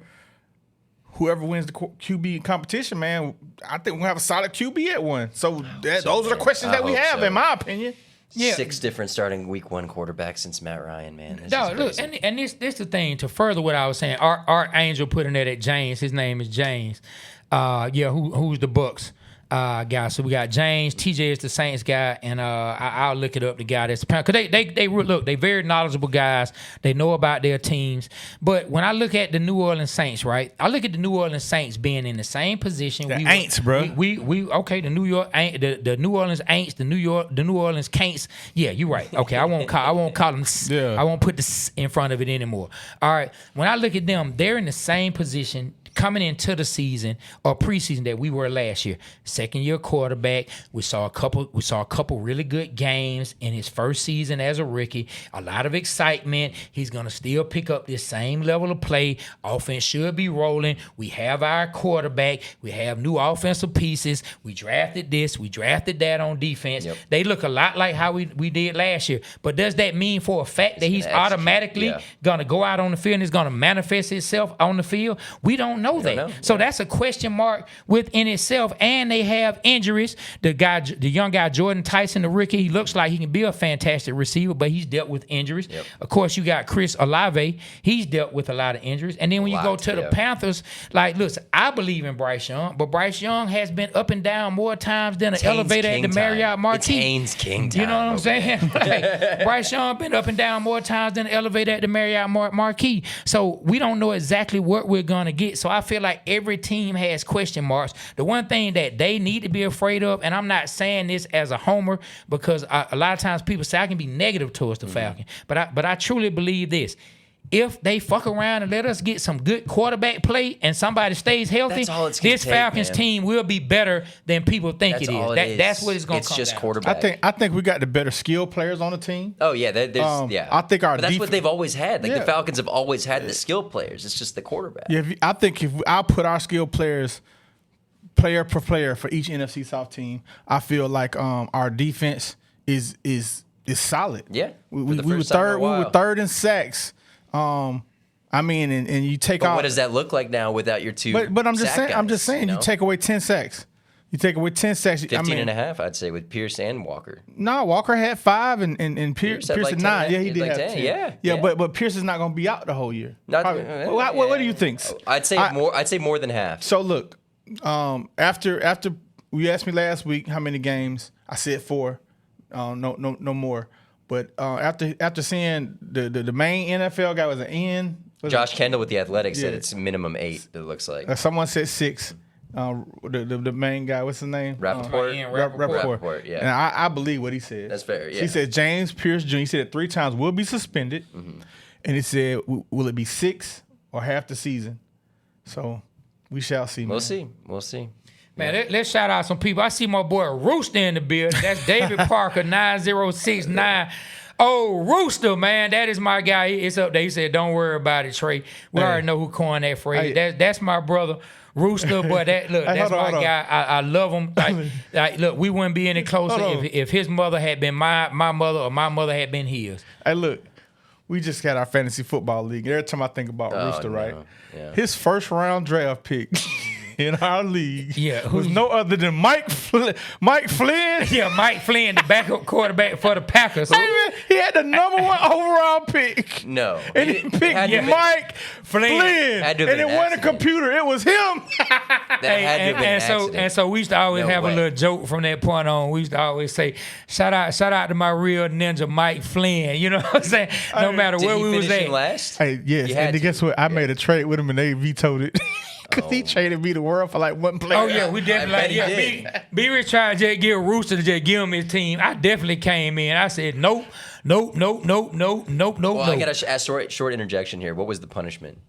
Speaker 2: Whoever wins the QB competition, man, I think we'll have a solid QB at one. So those are the questions that we have, in my opinion.
Speaker 1: Yeah.
Speaker 3: 6 different starting week 1 quarterbacks since Matt Ryan, man.
Speaker 1: No, look, and this the thing, to further what I was saying, our angel put in there that James, his name is James. Who's the Bucks? Guy. So we got James. TJ is the Saints guy, and I'll look it up. The guy that's because they very knowledgeable guys. They know about their teams. But when I look at the New Orleans Saints, right? I look at the New Orleans Saints being in the same position.
Speaker 2: The Aints, bro.
Speaker 1: We the New York Ain't the New Orleans Aints, the New Orleans Caints. Yeah, you're right. Okay, I won't call them. Yeah. I won't put the in front of it anymore. All right. When I look at them, they're in the same position coming into the season or preseason that we were last year. Second year quarterback. We saw a couple really good games in his first season as a rookie. A lot of excitement. He's gonna still pick up this same level of play. Offense should be rolling. We have our quarterback. We have new offensive pieces. We drafted this. We drafted that on defense. Yep. They look a lot like how we did last year. But does that mean for a fact that he's automatically gonna go out on the field and it's gonna manifest itself on the field? We don't know that. So that's a question mark within itself. And they have injuries. The young guy, Jordan Tyson, the rookie, he looks like he can be a fantastic receiver, but he's dealt with injuries. Yep. Of course, you got Chris Olave. He's dealt with a lot of injuries. And then when you go to the Panthers, like, listen, I believe in Bryce Young, but Bryce Young has been up and down more times than an elevator at the Marriott Marquis.
Speaker 3: It's Haynes King time.
Speaker 1: You know what I'm saying? Like, Bryce Young been up and down more times than an elevator at the Marriott Marquis. So we don't know exactly what we're going to get. So I feel like every team has question marks. The one thing that they need to be afraid of, and I'm not saying this as a homer because a lot of times people say I can be negative towards the Falcons, but I truly believe this. If they fuck around and let us get some good quarterback play and somebody stays healthy, this Falcons team will be better than people think it is. That's what it's going to come down.
Speaker 3: It's just quarterback.
Speaker 2: I think we got the better skill players on the team.
Speaker 3: Oh, yeah.
Speaker 2: I think our
Speaker 3: that's what they've always had. Like the Falcons have always had the skill players. It's just the quarterback.
Speaker 2: Yeah, I think if I put our skill players player per player for each NFC South team, I feel like our defense is solid.
Speaker 3: Yeah.
Speaker 2: We were third in sacks. I mean, and you take out.
Speaker 3: What does that look like now without your two?
Speaker 2: But I'm just saying.
Speaker 3: Guys,
Speaker 2: I'm just saying. You take away 10 sacks. You take away 10 sacks.
Speaker 3: 15 and a half, I'd say, with Pierce and Walker.
Speaker 2: No, Walker had 5 and Pierce had 9. Yeah, he did have 10. Yeah. But Pierce is not going to be out the whole year. What do you think?
Speaker 3: I'd say more than half.
Speaker 2: So look, After you asked me last week how many games, I said 4. No more. But after seeing the main NFL guy was an N.
Speaker 3: Josh Kendall with the Athletics said it's minimum 8. It looks like
Speaker 2: someone said 6. The main guy, what's his name?
Speaker 3: Rappaport.
Speaker 2: Rappaport.
Speaker 3: Yeah.
Speaker 2: And I believe what he said.
Speaker 3: That's fair. Yeah.
Speaker 2: He said James Pierce Jr. He said it 3 times will be suspended, and he said, will it be 6 or half the season? So we shall see.
Speaker 3: We'll see.
Speaker 1: Man, let's shout out some people. I see my boy Rooster in the building. That's David Parker 9069. Oh, Rooster, man, that is my guy. It's up there. He said, "Don't worry about it, Trey. We already know who coined that phrase. That's my brother." Rooster, but that's my guy. I love him. Look, we wouldn't be any closer if his mother had been my mother or my mother had been his.
Speaker 2: Hey, look, we just got our fantasy football league. Every time I think about Rooster, right? Yeah. His first round draft pick in our league was no other than Mike Flynn.
Speaker 1: Yeah, Mike Flynn, the backup quarterback for the Packers.
Speaker 2: He had the number 1 overall pick.
Speaker 3: No.
Speaker 2: And he picked Mike Flynn. And it wasn't a computer. It was him.
Speaker 1: And so we used to always have a little joke from that point on. We used to always say, shout out to my real ninja, Mike Flynn. You know what I'm saying? No matter where we was at.
Speaker 3: Last?
Speaker 2: Hey, yes. And guess what? I made a trade with him and they vetoed it. Because he traded me the world for like 1 player.
Speaker 1: Oh, yeah, we definitely B-Rich tried to get Rooster to just give him his team. I definitely came in. I said, nope. Well,
Speaker 3: I got to ask short interjection here. What was the punishment?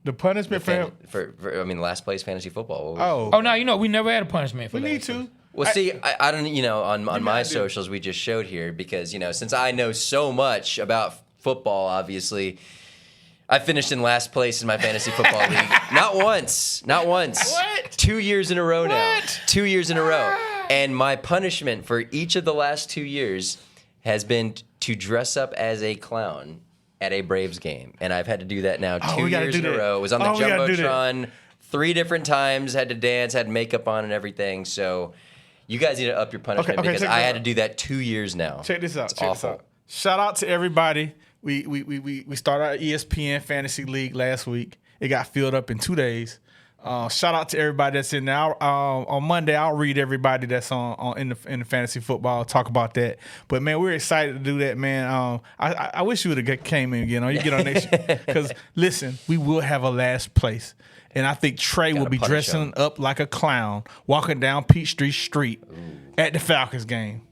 Speaker 2: The punishment for him?
Speaker 3: For last place fantasy football.
Speaker 1: Oh, no, we never had a punishment for that.
Speaker 2: We need to.
Speaker 3: Well, I don't, on my socials we just showed here because, since I know so much about football, obviously, I finished in last place in my fantasy football league. Not once.
Speaker 2: What?
Speaker 3: 2 years in a row now. 2 years in a row. And my punishment for each of the last 2 years has been to dress up as a clown at a Braves game. And I've had to do that now 2 years in a row. It was on the Jumbotron 3 different times, had to dance, had makeup on and everything. So you guys need to up your punishment because I had to do that 2 years now.
Speaker 2: Check this out.
Speaker 3: It's awful.
Speaker 2: Shout out to everybody. We started our ESPN Fantasy League last week. It got filled up in 2 days. Shout out to everybody that's in there. On Monday, I'll read everybody that's in the fantasy football, talk about that. But man, we're excited to do that, man. I wish you would have came in again. You get on next year because listen, we will have a last place, and I think Trey will be dressing up like a clown, walking down Peachtree Street at the Falcons game.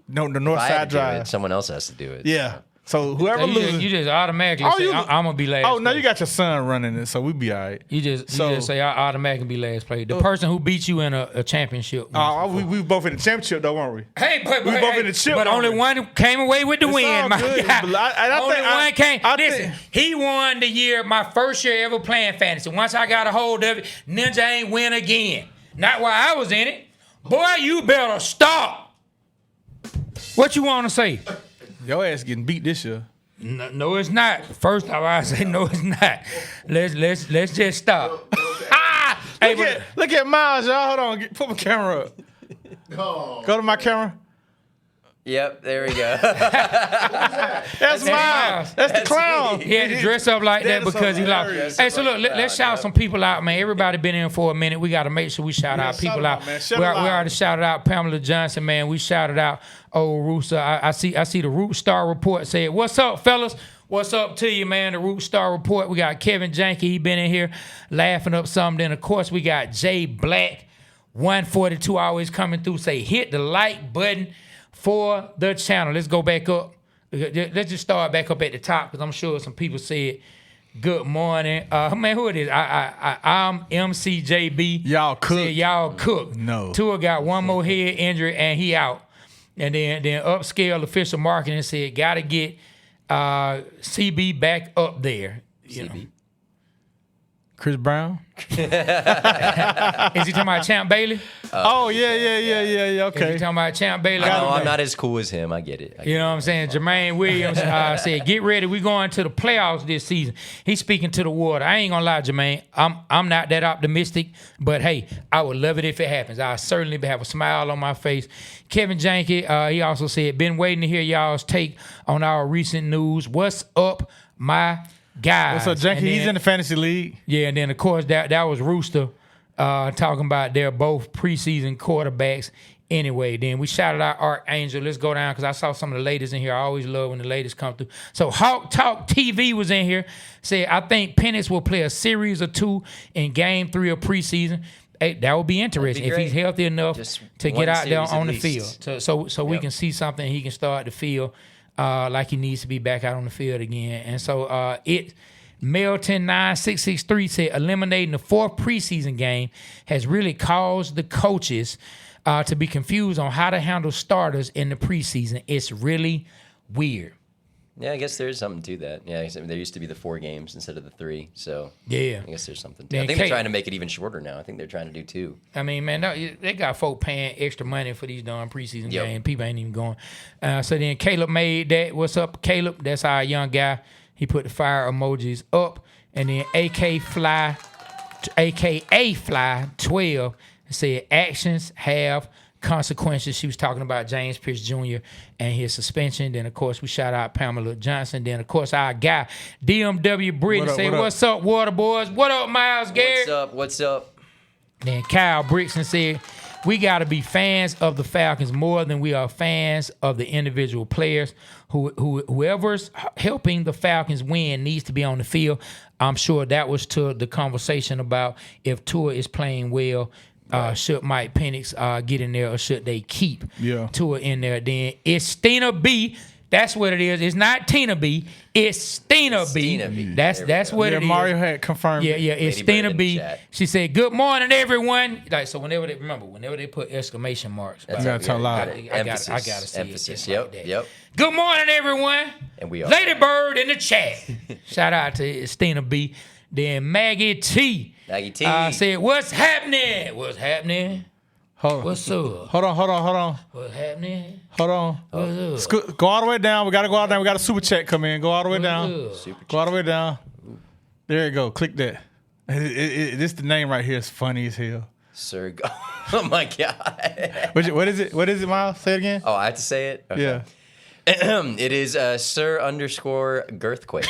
Speaker 2: No, the North Side Drive.
Speaker 3: Someone else has to do it.
Speaker 2: Yeah. So whoever loses,
Speaker 1: you just automatically say, I'm gonna be last.
Speaker 2: Oh, no, you got your son running it, so we be all right.
Speaker 1: You just say I automatically be last place. The person who beat you in a championship.
Speaker 2: We both in the championship though, weren't we?
Speaker 1: Hey, but
Speaker 2: we both in the chip.
Speaker 1: But only one came away with the win, my guy. Only one came. Listen, he won the year, my first year ever playing fantasy. Once I got a hold of it, Ninja ain't win again. Not while I was in it. Boy, you better stop. What you want to say?
Speaker 2: Your ass getting beat this year.
Speaker 1: No, it's not. First off, I say no, it's not. Let's just stop.
Speaker 2: Look at Miles, y'all. Hold on, put my camera up. Go to my camera.
Speaker 3: Yep, there we go.
Speaker 2: That's Miles. That's the clown.
Speaker 1: He had to dress up like that because he lost. Hey, so look, let's shout some people out, man. Everybody been in for a minute. We got to make sure we shout out people out. We already shouted out Pamela Johnson, man. We shouted out old Rooster. I see the Root Star Report said, "What's up, fellas? What's up to you, man?" The Root Star Report. We got Kevin Janke. He been in here laughing up something. Then, of course, we got Jay Black. 142 always coming through. Say, hit the like button for the channel. Let's go back up. Let's just start back up at the top because I'm sure some people said good morning. Man, who it is? I'm MCJB.
Speaker 2: Y'all cook.
Speaker 1: Said, y'all cook.
Speaker 2: No.
Speaker 1: Tua got one more head injury and he out. And then upscale official marketing said gotta get CB back up there.
Speaker 3: CB.
Speaker 2: Chris Brown?
Speaker 1: Is he talking about Champ Bailey?
Speaker 2: Yeah. Okay.
Speaker 1: Is he talking about Champ Bailey?
Speaker 3: No, I'm not as cool as him. I get it.
Speaker 1: You know what I'm saying? Jermaine Williams said, "Get ready. We going to the playoffs this season." He's speaking to the water. I ain't gonna lie, Jermaine. I'm not that optimistic, but hey, I would love it if it happens. I certainly have a smile on my face. Kevin Janke, he also said, "Been waiting to hear y'all's take on our recent news. What's up, my guys?"
Speaker 2: What's up, Janke? He's in the fantasy league.
Speaker 1: Yeah, and then of course that was Rooster. talking about they're both preseason quarterbacks. Anyway, then we shouted out Archangel. Let's go down because I saw some of the ladies in here. I always love when the ladies come through. So Hawk Talk TV was in here. Said, I think Penix will play a series or 2 in game 3 of preseason. Hey, that would be interesting if he's healthy enough to get out there on the field. So we can see something. He can start the field like he needs to be back out on the field again. And so Melton9663 said eliminating the 4th preseason game has really caused the coaches to be confused on how to handle starters in the preseason. It's really weird.
Speaker 3: Yeah, I guess there's something to that. Yeah, there used to be the 4 games instead of the 3. So
Speaker 1: yeah,
Speaker 3: I guess there's something to it. I think they're trying to make it even shorter now. I think they're trying to do 2.
Speaker 1: I mean, man, they got folk paying extra money for these darn preseason games. People ain't even going. So then Caleb made that. What's up, Caleb? That's our young guy. He put the fire emojis up. And then AKA Fly 12 said actions have consequences. She was talking about James Pierce Jr. and his suspension. Then, of course, we shout out Pamela Johnson. Then, of course, our guy, DMW Britton, said, what's up, Water Boyz? What up, Miles Garrett?
Speaker 3: What's up?
Speaker 1: Then Kyle Brixton said, we got to be fans of the Falcons more than we are fans of the individual players. Whoever's helping the Falcons win needs to be on the field. I'm sure that was to the conversation about if Tua is playing well, should Mike Penix get in there or should they keep Tua in there? Then it's Stina B. That's what it is. It's not Tina B. It's Stina B. That's what it is.
Speaker 2: Mario had confirmed.
Speaker 1: Yeah. It's Stina B. She said, "Good morning, everyone." Like so, whenever they put exclamation marks,
Speaker 2: you gotta talk loud.
Speaker 1: I gotta see
Speaker 3: emphasis.
Speaker 1: It.
Speaker 3: Yep.
Speaker 1: Good morning, everyone.
Speaker 3: And we are
Speaker 1: Lady Bird in the chat. Shout out to Stina B. Then Maggie T. Said, "What's happening? What's happening? What's up?
Speaker 2: Hold on.
Speaker 1: What's happening?
Speaker 2: Hold on.
Speaker 1: What's up?
Speaker 2: Go all the way down. We got to go all the way down. We got a super chat come in. Go all the way down. Go all the way down. There you go. Click that. This the name right here is funny as hell.
Speaker 3: Sir, oh my God.
Speaker 2: What is it? What is it, Miles? Say it again.
Speaker 3: Oh, I have to say it? Okay.
Speaker 2: Yeah.
Speaker 3: It is Sir_Girthquake.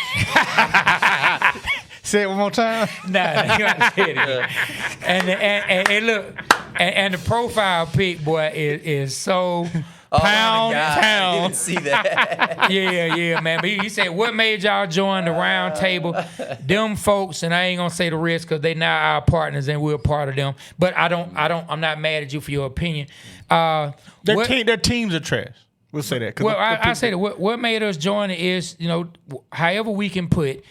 Speaker 2: Say it one more time.
Speaker 1: Nah, you gotta say it again. And look, and the profile pic, boy, is so pound.
Speaker 3: I didn't see that.
Speaker 1: Yeah, man. But he said, "What made y'all join the round table?" Them folks, and I ain't gonna say the rest because they now our partners and we're part of them. But I'm not mad at you for your opinion.
Speaker 2: Their teams are trash. We'll say that.
Speaker 1: Well, I say that what made us join it is, however we can put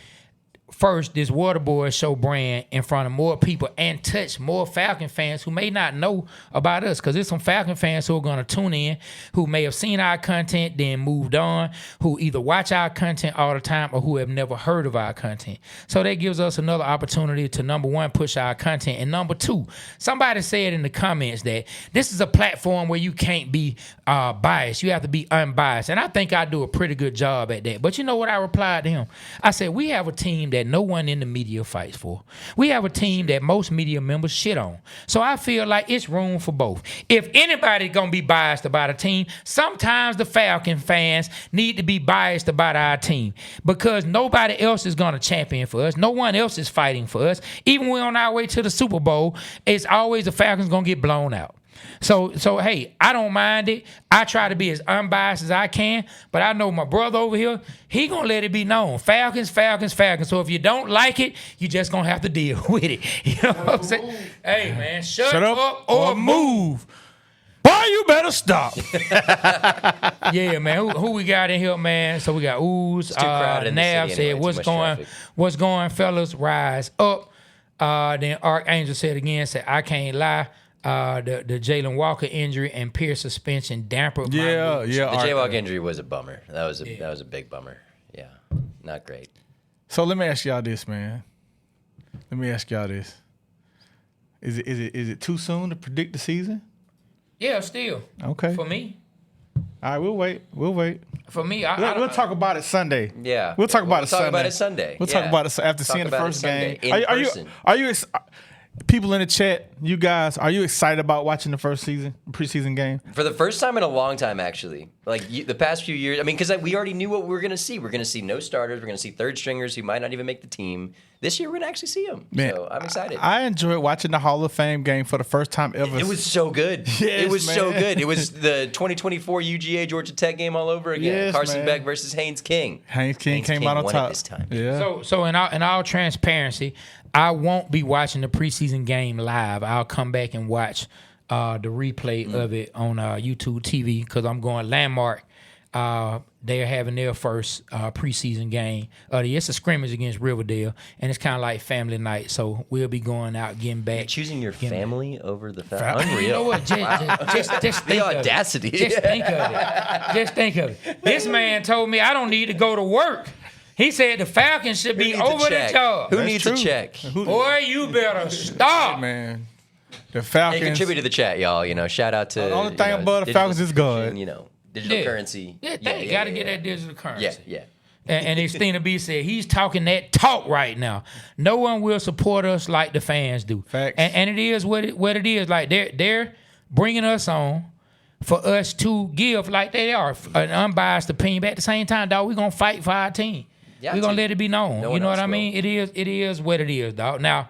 Speaker 1: first this Water Boyz Show brand in front of more people and touch more Falcon fans who may not know about us, because there's some Falcon fans who are going to tune in who may have seen our content then moved on, who either watch our content all the time or who have never heard of our content. So that gives us another opportunity to, number one, push our content, and number two, somebody said in the comments that this is a platform where you can't be biased. You have to be unbiased, and I think I do a pretty good job at that. But you know what I replied to him? I said, we have a team that no one in the media fights for. We have a team that most media members shit on. So I feel like it's room for both. If anybody's going to be biased about a team, sometimes the Falcon fans need to be biased about our team, because nobody else is going to champion for us. No one else is fighting for us. Even when we're on our way to the Super Bowl, it's always the Falcons going to get blown out. So hey, I don't mind it. I try to be as unbiased as I can, but I know my brother over here, he gonna let it be known. Falcons. So if you don't like it, you just gonna have to deal with it. You know what I'm saying? Hey man, shut up or move.
Speaker 2: Boy, you better stop.
Speaker 1: Yeah, man. Who we got in here, man? So we got Ooze. Nav said, what's going, fellas? Rise up. Then Archangel said again, said, I can't lie. The Jalen Walker injury and Pierce suspension dampened my mood.
Speaker 3: The J Walker injury was a bummer. That was a big bummer. Yeah, not great.
Speaker 2: So let me ask y'all this, man. Is it too soon to predict the season?
Speaker 1: Yeah, still.
Speaker 2: Okay.
Speaker 1: For me.
Speaker 2: All right, we'll wait.
Speaker 1: For me,
Speaker 2: we'll talk about it Sunday.
Speaker 3: Yeah,
Speaker 2: we'll talk about it
Speaker 3: Sunday.
Speaker 2: We'll talk about it after seeing the first game.
Speaker 3: In person.
Speaker 2: Are you? people in the chat, you guys, are you excited about watching the preseason game?
Speaker 3: For the first time in a long time, actually. Like the past few years, I mean, because we already knew what we were going to see. We're going to see no starters. We're going to see third stringers who might not even make the team. This year, we're going to actually see them.
Speaker 2: Man,
Speaker 3: so I'm excited.
Speaker 2: I enjoyed watching the Hall of Fame game for the first time ever.
Speaker 3: It was so good.
Speaker 2: Yes,
Speaker 3: it was
Speaker 2: man.
Speaker 3: so good. It was the 2024 UGA Georgia Tech game all over again.
Speaker 2: Yes,
Speaker 3: Carson
Speaker 2: man.
Speaker 3: Beck versus Haynes King.
Speaker 2: Haynes King came out on
Speaker 3: won
Speaker 2: top
Speaker 3: it this time.
Speaker 2: Yeah.
Speaker 1: So in all transparency, I won't be watching the preseason game live. I'll come back and watch the replay of it on YouTube TV because I'm going Landmark. They're having their first preseason game. It's a scrimmage against Riverdale, and it's kind of like family night. So we'll be going out, getting back.
Speaker 3: You're choosing your family over the family. Unreal.
Speaker 1: You know what? Just think
Speaker 3: The
Speaker 1: of
Speaker 3: audacity.
Speaker 1: It. Just think of it. Just think of it. This man told me I don't need to go to work. He said the Falcons should be over the job.
Speaker 3: Who
Speaker 2: That's
Speaker 3: needs
Speaker 2: true.
Speaker 3: a check?
Speaker 1: Boy, you better stop.
Speaker 2: Man, the
Speaker 3: Hey,
Speaker 2: Falcons.
Speaker 3: contribute to the chat, y'all. You know, shout out to
Speaker 2: The only thing above the
Speaker 3: digital
Speaker 2: Falcons is God.
Speaker 3: subscription, You know, digital currency.
Speaker 1: Yeah, they got to get that digital currency.
Speaker 3: Yeah.
Speaker 1: And Xtina B said he's talking that talk right now. No one will support us like the fans do.
Speaker 2: Facts.
Speaker 1: And it is what it is. Like they're bringing us on for us to give like they are an unbiased opinion. But at the same time, dog, we're gonna fight for our team.
Speaker 3: Yeah,
Speaker 1: We're gonna let it be known.
Speaker 3: No
Speaker 1: You
Speaker 3: one
Speaker 1: know what
Speaker 3: else
Speaker 1: I mean?
Speaker 3: will.
Speaker 1: It is what it is, dog. Now,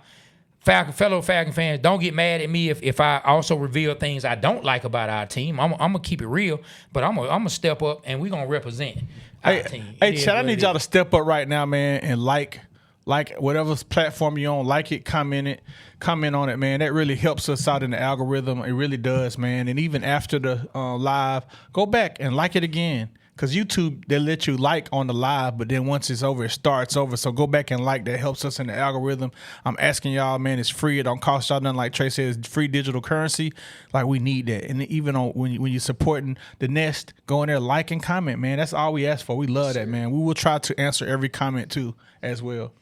Speaker 1: fellow Falcon fans, don't get mad at me if I also reveal things I don't like about our team. I'm gonna keep it real, but I'm gonna step up and we're gonna represent our team.
Speaker 2: Hey, Chad, I need y'all to step up right now, man, and like whatever platform you're on, like it, comment on it, man. That really helps us out in the algorithm. It really does, man. And even after the live, go back and like it again. Because YouTube, they let you like on the live, but then once it's over, it starts over. So go back and like. That helps us in the algorithm. I'm asking y'all, man, it's free. It don't cost y'all nothing. Like Trey says, free digital currency. Like, we need that. And even when you're supporting the Nest, go in there, like and comment, man. That's all we ask for. We love that, man. We will try to answer every comment, too, as well.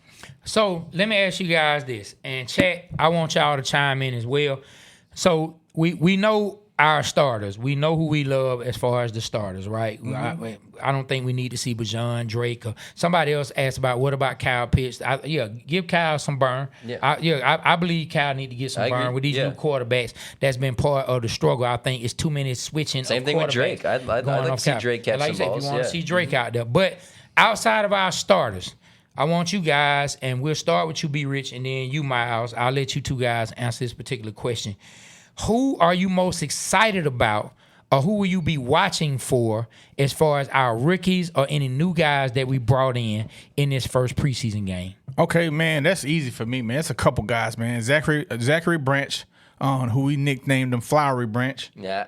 Speaker 1: So let me ask you guys this, and chat, I want y'all to chime in as well. So we know our starters. We know who we love as far as the starters, right?
Speaker 2: Mm-hmm.
Speaker 1: I don't think we need to see Bajan, Drake, or somebody else asked about what about Kyle Pitts. Give Kyle some burn. I believe Kyle need to get some burn with these new quarterbacks. That's been part of the struggle. I think it's too many switching.
Speaker 3: Same thing with Drake. I'd like to see Drake catch some balls.
Speaker 1: If you want to see Drake out there, but outside of our starters, I want you guys, and we'll start with you, B. Rich, and then you, Miles. I'll let you two guys answer this particular question. Who are you most excited about, or who will you be watching for as far as our rookies or any new guys that we brought in this first preseason game?
Speaker 2: Okay, man, that's easy for me, man. It's a couple guys, man. Zachary Branch, who we nicknamed him Flowery Branch.
Speaker 3: Yeah.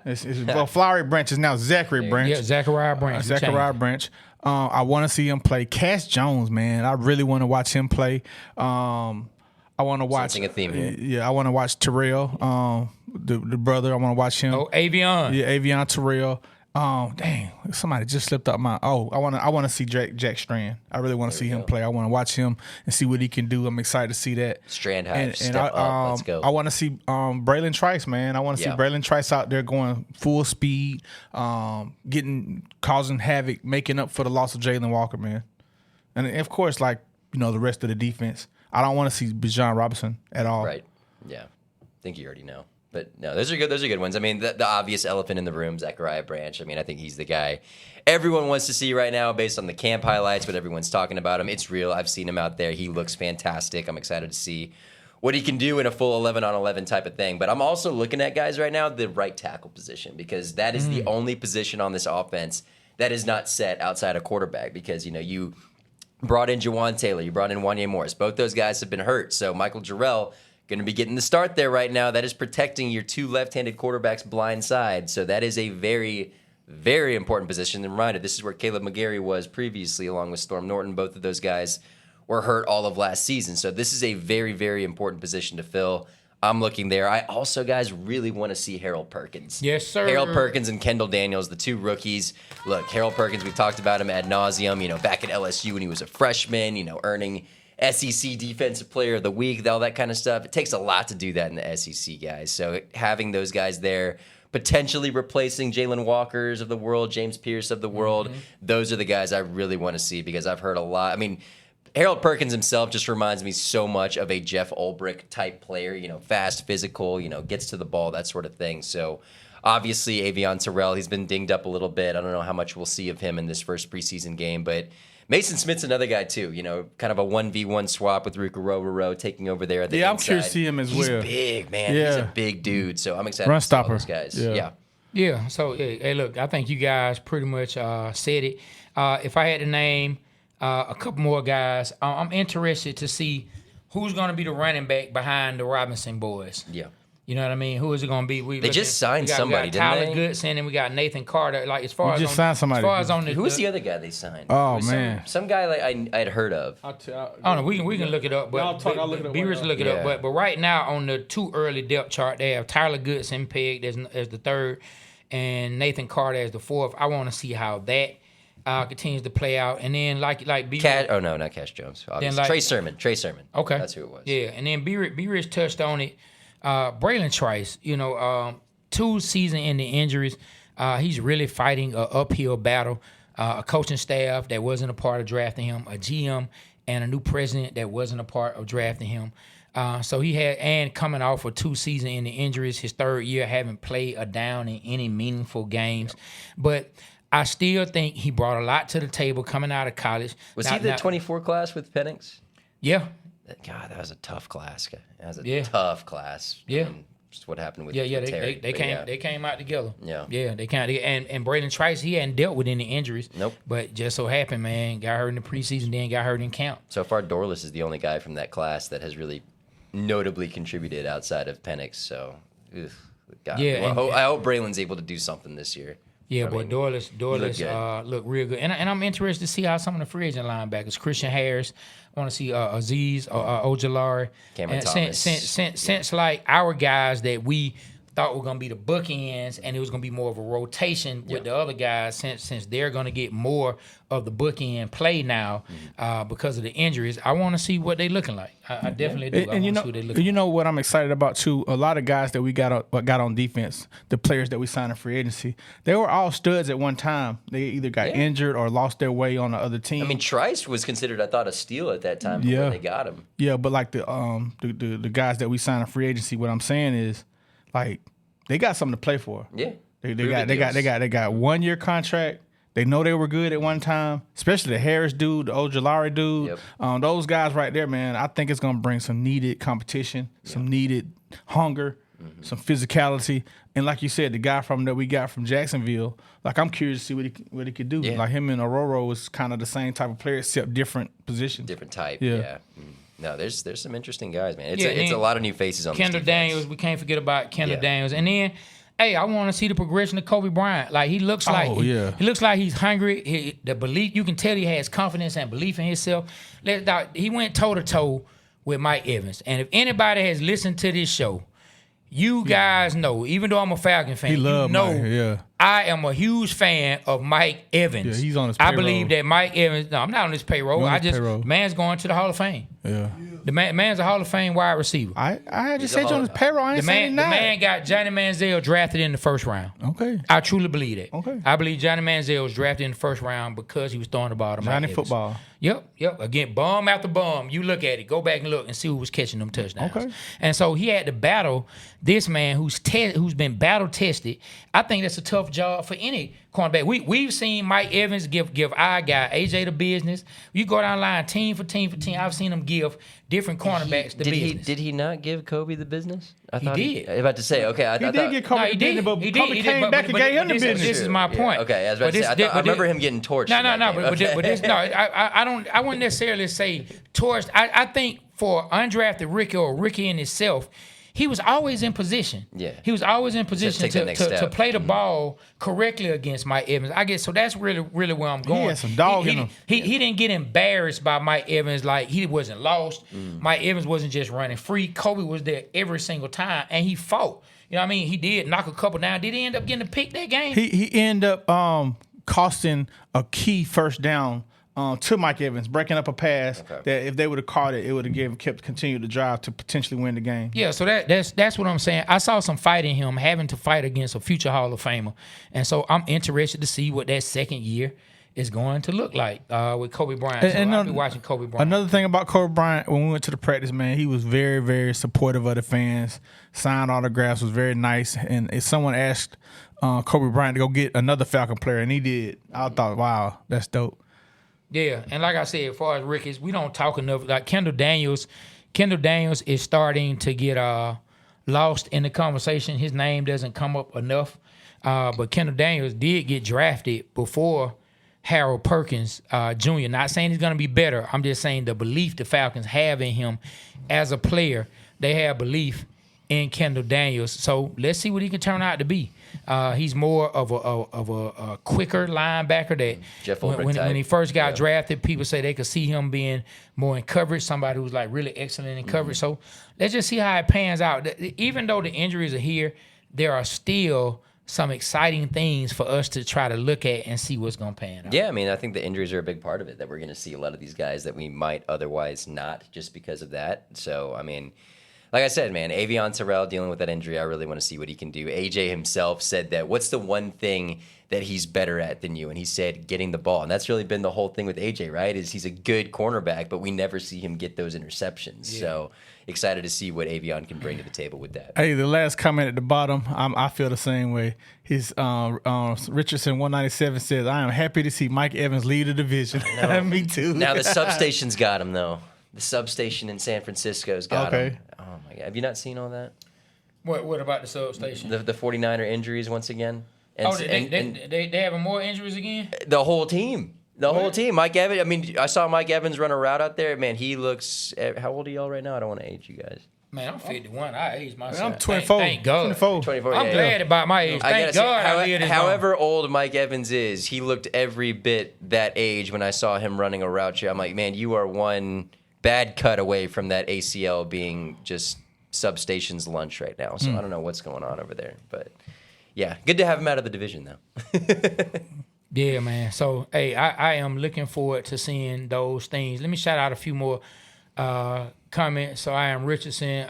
Speaker 2: Well, Flowery Branch is now Zachary Branch.
Speaker 1: Yeah, Zachariah Branch.
Speaker 2: Zachariah Branch. I want to see him play. Cass Jones, man. I really want to watch him play. I want to watch.
Speaker 3: Sensing a theme here.
Speaker 2: Yeah, I want to watch Terrell, the brother. I want to watch him.
Speaker 1: Oh, Avion.
Speaker 2: Yeah, Avion Terrell. Dang, somebody just slipped up my. I want to see Jack Strand. I really want to see him play. I want to watch him and see what he can do. I'm excited to see that.
Speaker 3: Strand Hive,
Speaker 2: and
Speaker 3: step up. Let's go.
Speaker 2: I want to see Braylon Trice, man. I want to see Braylon Trice out there going full speed, causing havoc, making up for the loss of Jalen Walker, man. And of course, the rest of the defense. I don't want to see Bijan Robinson at all.
Speaker 3: Right. Yeah. I think you already know. But no, those are good. Those are good ones. I mean, the obvious elephant in the room, Zachariah Branch. I mean, I think he's the guy everyone wants to see right now based on the camp highlights, but everyone's talking about him. It's real. I've seen him out there. He looks fantastic. I'm excited to see what he can do in a full 11-on-11 type of thing. But I'm also looking at guys right now, the right tackle position, because that is the only position on this offense that is not set outside of quarterback. Because, you brought in Jawan Taylor, you brought in Wanye Morris. Both those guys have been hurt. So Michael Jarrell going to be getting the start there right now. That is protecting your two left-handed quarterbacks' blind side. So that is a very, very important position. And reminder, this is where Caleb McGarry was previously, along with Storm Norton. Both of those guys were hurt all of last season. So this is a very, very important position to fill. I'm looking there. I also, guys, really want to see Harold Perkins.
Speaker 1: Yes, sir.
Speaker 3: Harold Perkins and Kendall Daniels, the two rookies. Look, Harold Perkins, we've talked about him ad nauseum, back at LSU when he was a freshman, earning SEC Defensive Player of the Week, all that kind of stuff. It takes a lot to do that in the SEC, guys. So having those guys there, potentially replacing Jalen Walkers of the world, James Pierce of the world, those are the guys I really want to see because I've heard a lot. I mean, Harold Perkins himself just reminds me so much of a Jeff Ulbrich type player, fast, physical, gets to the ball, that sort of thing. So obviously Avion Terrell, he's been dinged up a little bit. I don't know how much we'll see of him in this first preseason game, but Mason Smith's another guy too, kind of a 1v1 swap with Ruka Rororo taking over there at the inside.
Speaker 2: I'm curious to see him as well.
Speaker 3: He's big, man.
Speaker 2: Yeah.
Speaker 3: He's a big dude, so I'm excited
Speaker 2: Run
Speaker 3: to see all
Speaker 2: stopper.
Speaker 3: those guys.
Speaker 2: Yeah.
Speaker 1: Yeah, so, hey, look, I think you guys pretty much said it. If I had to name a couple more guys, I'm interested to see who's going to be the running back behind the Robinson boys.
Speaker 3: Yeah.
Speaker 1: You know what I mean? Who is it going to be?
Speaker 3: They just signed somebody,
Speaker 1: we got
Speaker 3: didn't
Speaker 1: Tyler
Speaker 3: they?
Speaker 1: Goodson, and we got Nathan Carter. Like as far
Speaker 2: We
Speaker 1: as
Speaker 2: just
Speaker 1: on,
Speaker 2: signed somebody.
Speaker 1: As far as on the
Speaker 3: Who was the other guy they signed?
Speaker 2: Oh,
Speaker 3: It was
Speaker 2: man.
Speaker 3: some guy like I'd heard of.
Speaker 1: I don't know. We can look it up, but
Speaker 2: I'll look it up
Speaker 1: be
Speaker 2: right
Speaker 1: rich to
Speaker 2: now.
Speaker 1: look it
Speaker 3: Yeah.
Speaker 1: up. But right now on the too early depth chart, they have Tyler Goodson pegged as the third, and Nathan Carter as the fourth. I want to see how that continues to play out, and then like B.
Speaker 3: No, not Cash Jones. Obviously. Trey Sermon.
Speaker 1: Okay,
Speaker 3: That's who it was.
Speaker 1: Yeah, and then B. Rich touched on it. Braylon Trice, 2 season-ending injuries. He's really fighting an uphill battle. A coaching staff that wasn't a part of drafting him, a GM and a new president that wasn't a part of drafting him. So he had, and coming off of 2 season-ending injuries, his third year haven't played a down in any meaningful games. But I still think he brought a lot to the table coming out of college.
Speaker 3: Was he the 24 class with Penix?
Speaker 1: Yeah.
Speaker 3: God, that was a tough class. That was a
Speaker 1: Yeah.
Speaker 3: tough class.
Speaker 1: Yeah.
Speaker 3: And just what happened with
Speaker 1: Terry.
Speaker 3: Terry.
Speaker 1: They came out together.
Speaker 3: Yeah.
Speaker 1: They came and Braylon Trice, he hadn't dealt with any injuries.
Speaker 3: Nope.
Speaker 1: But just so happened, man, got hurt in the preseason, then got hurt in camp.
Speaker 3: So far, Dorless is the only guy from that class that has really notably contributed outside of Penix. So, God.
Speaker 1: Yeah,
Speaker 3: Well, I hope Braylon's able to do something this year.
Speaker 1: Yeah,
Speaker 3: I
Speaker 1: but
Speaker 3: mean,
Speaker 1: Dorless
Speaker 3: good.
Speaker 1: look real good, and I'm interested to see how some of the free agent linebackers, Christian Harris, I want to see Aziz Ojulari,
Speaker 3: Cameron
Speaker 1: and
Speaker 3: Thomas.
Speaker 1: since like our guys that we thought were gonna be the bookends, and it was gonna be more of a rotation with the other guys, since they're gonna get more of the bookend play now because of the injuries. I want to see what they looking like. I definitely do.
Speaker 2: And you know, what I'm excited about too. A lot of guys that we got on defense, the players that we signed in free agency, they were all studs at one time. They either got injured or lost their way on the other team.
Speaker 3: I mean, Trice was considered, I thought, a steal at that time before they got him.
Speaker 2: Yeah, but like the guys that we signed in free agency, what I'm saying is, like, they got something to play for.
Speaker 3: Yeah,
Speaker 2: they got 1 year contract. They know they were good at one time, especially the Harris dude, the Ojulari dude.
Speaker 3: Yep.
Speaker 2: Those guys right there, man, I think it's going to bring some needed competition, some needed hunger, some physicality. And like you said, the guy that we got from Jacksonville, like, I'm curious to see what he could do.
Speaker 3: Yeah.
Speaker 2: Like, him and Ororo was kind of the same type of player, except different positions.
Speaker 3: Different type,
Speaker 2: Yeah.
Speaker 3: No, there's some interesting guys, man.
Speaker 1: Yeah,
Speaker 3: It's a lot of new faces on
Speaker 1: Kendall
Speaker 3: this defense.
Speaker 1: Daniels, we can't forget about Kendall
Speaker 3: Yeah.
Speaker 1: Daniels. And then, hey, I want to see the progression of Kobe Bryant. Like, he looks like he looks like he's hungry. The belief, you can tell he has confidence and belief in himself. He went toe to toe with Mike Evans. And if anybody has listened to this show, you guys know, even though I'm a Falcon fan,
Speaker 2: Mike,
Speaker 1: I am a huge fan of Mike Evans.
Speaker 2: Yeah, he's on his
Speaker 1: I
Speaker 2: payroll.
Speaker 1: believe that Mike Evans, no, I'm not on his payroll.
Speaker 2: You're on his payroll.
Speaker 1: Man's going to the Hall of Fame.
Speaker 2: Yeah.
Speaker 1: The man's a Hall of Fame wide receiver.
Speaker 2: I had just said you on his payroll. I ain't
Speaker 1: The
Speaker 2: saying
Speaker 1: man got Johnny Manziel drafted in the first round.
Speaker 2: Okay.
Speaker 1: I truly believe that.
Speaker 2: Okay.
Speaker 1: I believe Johnny Manziel was drafted in the first round because he was throwing the ball to Mike
Speaker 2: Johnny
Speaker 1: Evans.
Speaker 2: football.
Speaker 1: Yep. Again, bum after bum. You look at it. Go back and look and see who was catching them touchdowns.
Speaker 2: Okay.
Speaker 1: And so he had to battle this man who's been battle tested. I think that's a tough job for any cornerback. We've seen Mike Evans give our guy AJ the business. You go down the line team for team. I've seen him give different cornerbacks the business.
Speaker 3: Did he not give Kobe the business? I
Speaker 1: He
Speaker 3: thought
Speaker 1: did.
Speaker 3: I was about to say, okay. I
Speaker 2: He
Speaker 3: thought
Speaker 2: did get Kobe the business, but Kobe came back and gave him the business.
Speaker 1: This is my point.
Speaker 3: Okay, I was about to say, I remember him getting torched.
Speaker 1: No,
Speaker 3: in that game.
Speaker 1: but this, no, I wouldn't necessarily say torched. I think for undrafted Ricky or Ricky in himself, he was always in position.
Speaker 3: Yeah.
Speaker 1: He was always in position
Speaker 3: take that next
Speaker 1: to
Speaker 3: step.
Speaker 1: play the ball correctly against Mike Evans. I guess so. That's really where I'm going.
Speaker 2: He had some dog in him.
Speaker 1: He didn't get embarrassed by Mike Evans, like he wasn't lost. Mike Evans wasn't just running free. Kobe was there every single time, and he fought. You know what I mean? He did knock a couple down. Did he end up getting a pick that game?
Speaker 2: He ended up costing a key first down to Mike Evans, breaking up a pass that if they would have caught it, it would have continued to drive to potentially win the game.
Speaker 1: Yeah, so that's what I'm saying. I saw some fight in him having to fight against a future Hall of Famer, and so I'm interested to see what that second year is going to look like with Kobe Bryant. So
Speaker 2: And
Speaker 1: I'll be watching Kobe Bryant.
Speaker 2: Another thing about Kobe Bryant, when we went to the practice, man, he was very, very supportive of the fans. Signed autographs, was very nice. And if someone asked Kobe Bryant to go get another Falcon player, and he did, I thought, wow, that's dope.
Speaker 1: Yeah, and like I said, as far as Ricketts, we don't talk enough. Like Kendall Daniels is starting to get lost in the conversation. His name doesn't come up enough. But Kendall Daniels did get drafted before Harold Perkins Jr. Not saying he's going to be better. I'm just saying the belief the Falcons have in him as a player, they have belief in Kendall Daniels. So let's see what he can turn out to be. He's more of a quicker linebacker that
Speaker 3: Jeff
Speaker 1: when he first got drafted, people say they could see him being more in coverage, somebody who's like really excellent in coverage. So let's just see how it pans out. Even though the injuries are here, there are still some exciting things for us to try to look at and see what's going to pan out.
Speaker 3: Yeah, I mean, I think the injuries are a big part of it, that we're going to see a lot of these guys that we might otherwise not just because of that. So, I mean, like I said, man, Avion Terrell dealing with that injury, I really want to see what he can do. AJ himself said that, what's the one thing that he's better at than you? And he said getting the ball. And that's really been the whole thing with AJ, right? Is he's a good cornerback, but we never see him get those interceptions. Yeah. So excited to see what Avion can bring to the table with that.
Speaker 2: Hey, the last comment at the bottom, I feel the same way. His Richardson 197 says, "I am happy to see Mike Evans lead the division." Me too.
Speaker 3: Now the substation's got him though. The substation in San Francisco's got him. Oh my God, have you not seen all that?
Speaker 1: What about the substation?
Speaker 3: The 49er injuries once again. And,
Speaker 1: they having more injuries again?
Speaker 3: The whole team. The whole team. Mike Evans. I mean, I saw Mike Evans run a route out there. Man, he looks. How old are y'all right now? I don't want to age you guys.
Speaker 1: Man, I'm 51. I aged myself.
Speaker 2: I'm 24.
Speaker 1: Thank God.
Speaker 3: 24.
Speaker 1: I'm glad about my age. Thank God.
Speaker 3: However old Mike Evans is, he looked every bit that age when I saw him running a route here. I'm like, man, you are one bad cut away from that ACL being just substation's lunch right now. So I don't know what's going on over there. But, yeah, good to have him out of the division, though.
Speaker 1: Yeah, man. So, hey, I am looking forward to seeing those things. Let me shout out a few more comments. So, I am Richardson,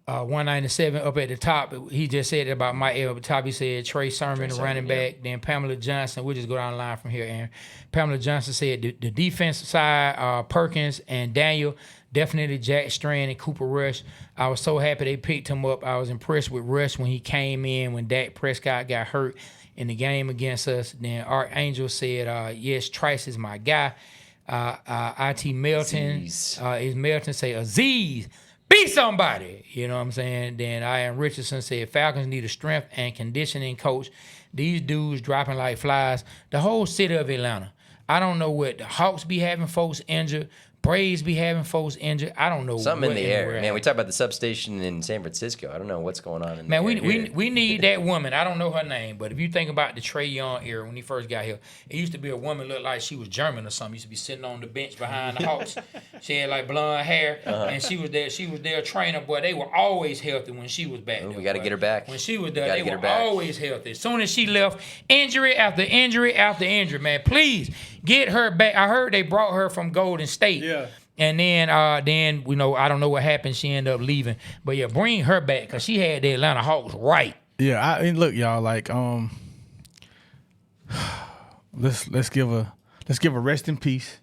Speaker 1: 197 up at the top. He just said about Mike Evans. Up at the top, he said Trey Sermon, the running back. Then Pamela Johnson. We'll just go down the line from here, Aaron. Pamela Johnson said the defensive side, Perkins and Daniel, definitely Jack Strand and Cooper Rush. I was so happy they picked him up. I was impressed with Rush when he came in, when Dak Prescott got hurt in the game against us. Then Art Angel said, yes, Trice is my guy. IT Melton, is Melton say, Aziz, be somebody. You know what I'm saying? Then I am Richardson said, Falcons need a strength and conditioning coach. These dudes dropping like flies. The whole city of Atlanta. I don't know what the Hawks be having folks injured. Braves be having folks injured. I don't know.
Speaker 3: Something in the air. Man, we talk about the substation in San Francisco. I don't know what's going on in there.
Speaker 1: Man, we need that woman. I don't know her name, but if you think about the Trae Young era when he first got here, it used to be a woman looked like she was German or something. Used to be sitting on the bench behind the Hawks. She had like blonde hair, and she was there. She was their trainer, boy. They were always healthy when she was back there.
Speaker 3: We got to get her back.
Speaker 1: When she was there, they were always healthy. As soon as she left, injury after injury after injury, man. Please get her back. I heard they brought her from Golden State.
Speaker 2: Yeah.
Speaker 1: And then you know, I don't know what happened. She ended up leaving, but yeah, bring her back because she had the Atlanta Hawks right.
Speaker 2: Yeah, look, y'all, like let's give a rest in peace.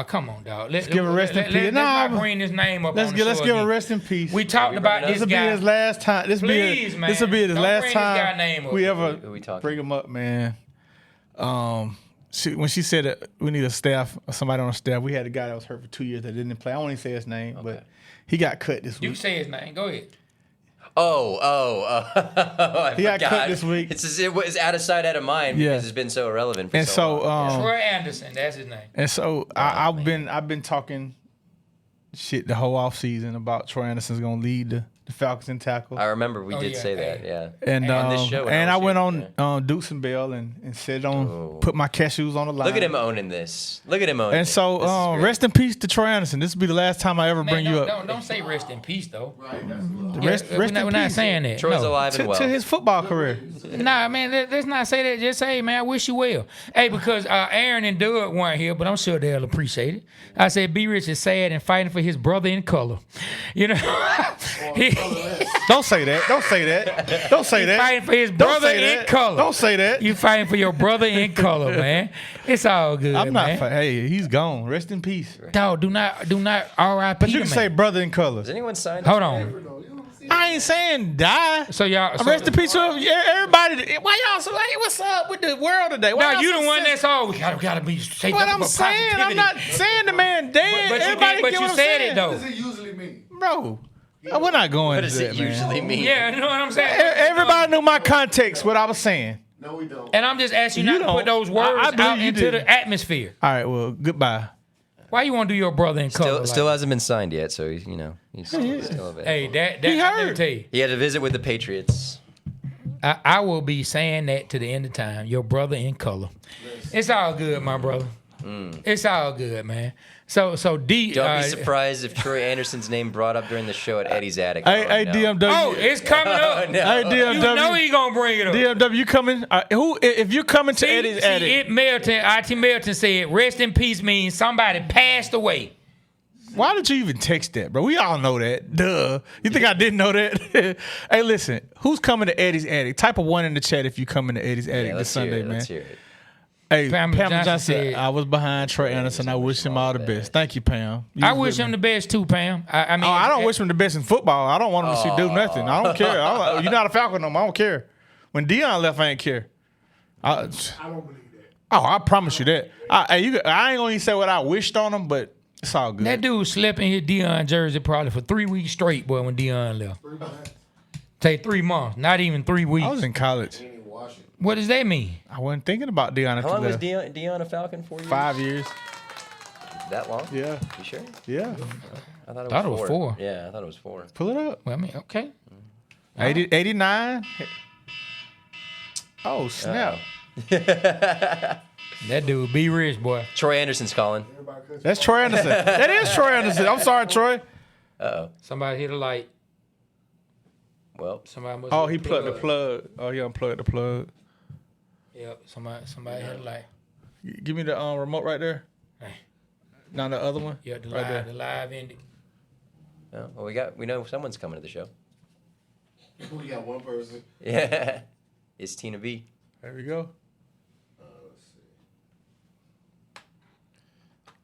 Speaker 1: Come on, dog. Let's
Speaker 2: give a rest in peace.
Speaker 1: Let's not bring his name up.
Speaker 2: Let's give a rest in peace.
Speaker 1: We talked about this guy.
Speaker 2: This will be his last time. This will be his last time we ever bring him up, man. When she said that we need somebody on the staff, we had a guy that was hurt for 2 years that didn't play. I won't even say his name, but he got cut this week.
Speaker 1: You can say his name. Go ahead.
Speaker 3: He
Speaker 2: got cut this week.
Speaker 3: It was out of sight, out of mind because it's been so irrelevant for so long.
Speaker 1: Troy Anderson, that's his name.
Speaker 2: And so I've been talking shit the whole offseason about Troy Anderson's gonna lead the Falcons in tackle.
Speaker 3: I remember we did say that, yeah.
Speaker 2: And
Speaker 3: on this show,
Speaker 2: I went on Dukes and Bell and said put my cashews on the line.
Speaker 3: Look at him owning this.
Speaker 2: And so rest in peace to Troy Anderson. This will be the last time I ever bring you up.
Speaker 1: Don't say rest in peace though.
Speaker 4: Right.
Speaker 2: We're
Speaker 1: not saying that.
Speaker 3: Troy's alive and well.
Speaker 2: To his football career.
Speaker 1: Nah, man, let's not say that. Just say, man, I wish you well. Hey, because Aaron and Doug weren't here, but I'm sure they'll appreciate it. I said, B. Rich is sad and fighting for his brother in color. You know, he
Speaker 2: Don't say that. Don't say that. Don't say that.
Speaker 1: Fighting for his
Speaker 2: Don't
Speaker 1: brother
Speaker 2: say
Speaker 1: in
Speaker 2: that.
Speaker 1: color.
Speaker 2: Don't say that.
Speaker 1: You fighting for your brother in color, man. It's all good,
Speaker 2: I'm not.
Speaker 1: man.
Speaker 2: Hey, he's gone. Rest in peace.
Speaker 1: Dog, do not R.I.P.
Speaker 2: But you
Speaker 1: the
Speaker 2: can
Speaker 1: man.
Speaker 2: say brother in color.
Speaker 3: Has anyone signed?
Speaker 1: Hold on.
Speaker 2: I ain't saying die.
Speaker 1: So y'all,
Speaker 2: Rest in peace to everybody. Why y'all so like, what's up with the world today? Why
Speaker 1: now
Speaker 2: y'all
Speaker 1: you
Speaker 2: so
Speaker 1: the one
Speaker 2: sensitive?
Speaker 1: that's all we gotta be. Say
Speaker 2: What
Speaker 1: nothing
Speaker 2: I'm
Speaker 1: but
Speaker 2: saying, I'm not
Speaker 1: positivity.
Speaker 2: saying the man dead.
Speaker 1: But you
Speaker 2: Everybody
Speaker 1: did, but
Speaker 2: get
Speaker 1: you
Speaker 2: what I'm
Speaker 1: said
Speaker 2: saying.
Speaker 1: it though.
Speaker 4: What does it usually mean?
Speaker 2: Bro. We're not going
Speaker 3: What
Speaker 2: to
Speaker 3: does
Speaker 2: that,
Speaker 3: it
Speaker 2: man.
Speaker 3: usually mean?
Speaker 1: Yeah, you know what I'm saying.
Speaker 2: Everybody knew my context, what I was saying.
Speaker 4: No, we don't.
Speaker 1: And I'm just asking you
Speaker 2: You
Speaker 1: not to put
Speaker 2: don't.
Speaker 1: those words
Speaker 2: I believe
Speaker 1: out
Speaker 2: you
Speaker 1: into
Speaker 2: did.
Speaker 1: the atmosphere.
Speaker 2: All right, well, goodbye.
Speaker 1: Why you want to do your brother in color?
Speaker 3: Still
Speaker 1: like
Speaker 3: hasn't been signed yet, so he's still available.
Speaker 1: Hey, that
Speaker 2: He
Speaker 1: let me
Speaker 2: hurt.
Speaker 1: tell you,
Speaker 3: He had a visit with the Patriots.
Speaker 1: I will be saying that to the end of time. Your brother in color. It's all good, my brother. It's all good, man. So D.
Speaker 3: Don't be surprised if Troy Anderson's name brought up during the show at Eddie's Attic.
Speaker 2: Hey,
Speaker 3: no.
Speaker 2: DMW.
Speaker 1: Oh, it's coming up.
Speaker 3: No.
Speaker 2: Hey,
Speaker 1: You know
Speaker 2: DMW.
Speaker 1: he gonna bring it up.
Speaker 2: DMW, you coming? Who? If you're coming to Eddie's Attic,
Speaker 1: IT Melton said, "Rest in peace" means somebody passed away.
Speaker 2: why did you even text that, bro? We all know that. Duh. You think I didn't know that? Hey, listen. Who's coming to Eddie's Attic? Type of 1 in the chat if you coming to Eddie's Attic
Speaker 3: Yeah,
Speaker 2: this
Speaker 3: let's hear
Speaker 2: Sunday,
Speaker 3: it.
Speaker 2: man.
Speaker 3: Let's hear it.
Speaker 2: Hey,
Speaker 1: Pamela
Speaker 2: Pamela
Speaker 1: Johnson
Speaker 2: Johnson
Speaker 1: said-
Speaker 2: I was behind Troy Anderson. I wish him all the best. Thank you, Pam. You
Speaker 1: I
Speaker 2: was
Speaker 1: wish
Speaker 2: with
Speaker 1: him
Speaker 2: me.
Speaker 1: the best too, Pam. I mean,
Speaker 2: I don't wish him the best in football. I don't want him to do nothing. I don't care. You're not a Falcon no more. I don't care. When Deion left, I ain't care.
Speaker 4: I don't believe that.
Speaker 2: Oh, I promise you that. I ain't gonna even say what I wished on him, but it's all good.
Speaker 1: That dude slept in his Deion jersey probably for 3 weeks straight, boy, when Deion left.
Speaker 4: 3 months.
Speaker 1: Take 3 months, not even 3 weeks.
Speaker 2: I was in college.
Speaker 4: He didn't wash it.
Speaker 1: What does that mean?
Speaker 2: I wasn't thinking about Deion after
Speaker 3: How long was
Speaker 2: left.
Speaker 3: Deion a Falcon for?
Speaker 2: 5 years.
Speaker 3: That long?
Speaker 2: Yeah.
Speaker 3: You sure?
Speaker 2: Yeah.
Speaker 3: I thought
Speaker 1: Thought it was 4.
Speaker 3: Yeah, I thought it was 4.
Speaker 2: Pull it up.
Speaker 1: Well, I mean, okay.
Speaker 2: 89. Oh, snap.
Speaker 1: That dude be rich, boy.
Speaker 3: Troy Anderson's calling.
Speaker 4: Everybody cuts
Speaker 2: That's Troy Anderson. That is Troy Anderson. I'm sorry, Troy.
Speaker 1: Somebody hit a light.
Speaker 3: Well,
Speaker 1: Somebody must
Speaker 2: Oh,
Speaker 1: hit
Speaker 2: he plugged the plug. Oh, he unplugged the plug.
Speaker 1: Yep, somebody hit a light.
Speaker 2: Give me the remote right there.
Speaker 1: Hey.
Speaker 2: Not the other one.
Speaker 1: Yeah, the
Speaker 2: right there.
Speaker 1: live ended.
Speaker 3: oh, well, we know someone's coming to the show.
Speaker 4: We got one person.
Speaker 3: Yeah, it's Tina B.
Speaker 2: There we go.
Speaker 4: Let's see.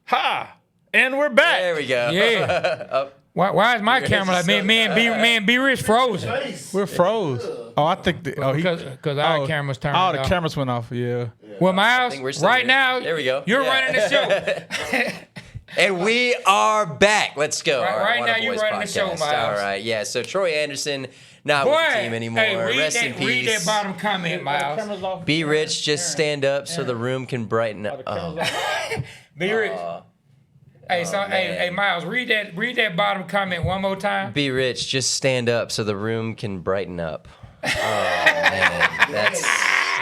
Speaker 2: Ha! And we're back.
Speaker 3: There we go.
Speaker 1: Yeah. Why is my camera like man be rich frozen?
Speaker 2: We're froze. Oh, I think
Speaker 1: Because our cameras turned
Speaker 2: Oh, the
Speaker 1: off.
Speaker 2: cameras went off. Yeah.
Speaker 1: Well, Miles,
Speaker 3: think we're still
Speaker 1: right
Speaker 3: here.
Speaker 1: now,
Speaker 3: There we go.
Speaker 1: You're
Speaker 3: Yeah.
Speaker 1: running the show.
Speaker 3: And we are back. Let's go.
Speaker 1: Right-
Speaker 3: All
Speaker 1: right
Speaker 3: Water
Speaker 1: now you're
Speaker 3: Boyz
Speaker 1: running the show,
Speaker 3: podcast.
Speaker 1: Miles.
Speaker 3: All right, yeah. So Troy Anderson not
Speaker 1: Boy,
Speaker 3: with the team anymore.
Speaker 1: hey,
Speaker 3: Rest in
Speaker 1: read that
Speaker 3: peace.
Speaker 1: bottom comment, Miles.
Speaker 3: Be rich. Just stand up so the room can brighten up. Oh,
Speaker 1: Be rich. Hey, Miles, read that bottom comment one more time.
Speaker 3: be rich. Just stand up so the room can brighten up. Oh man, that's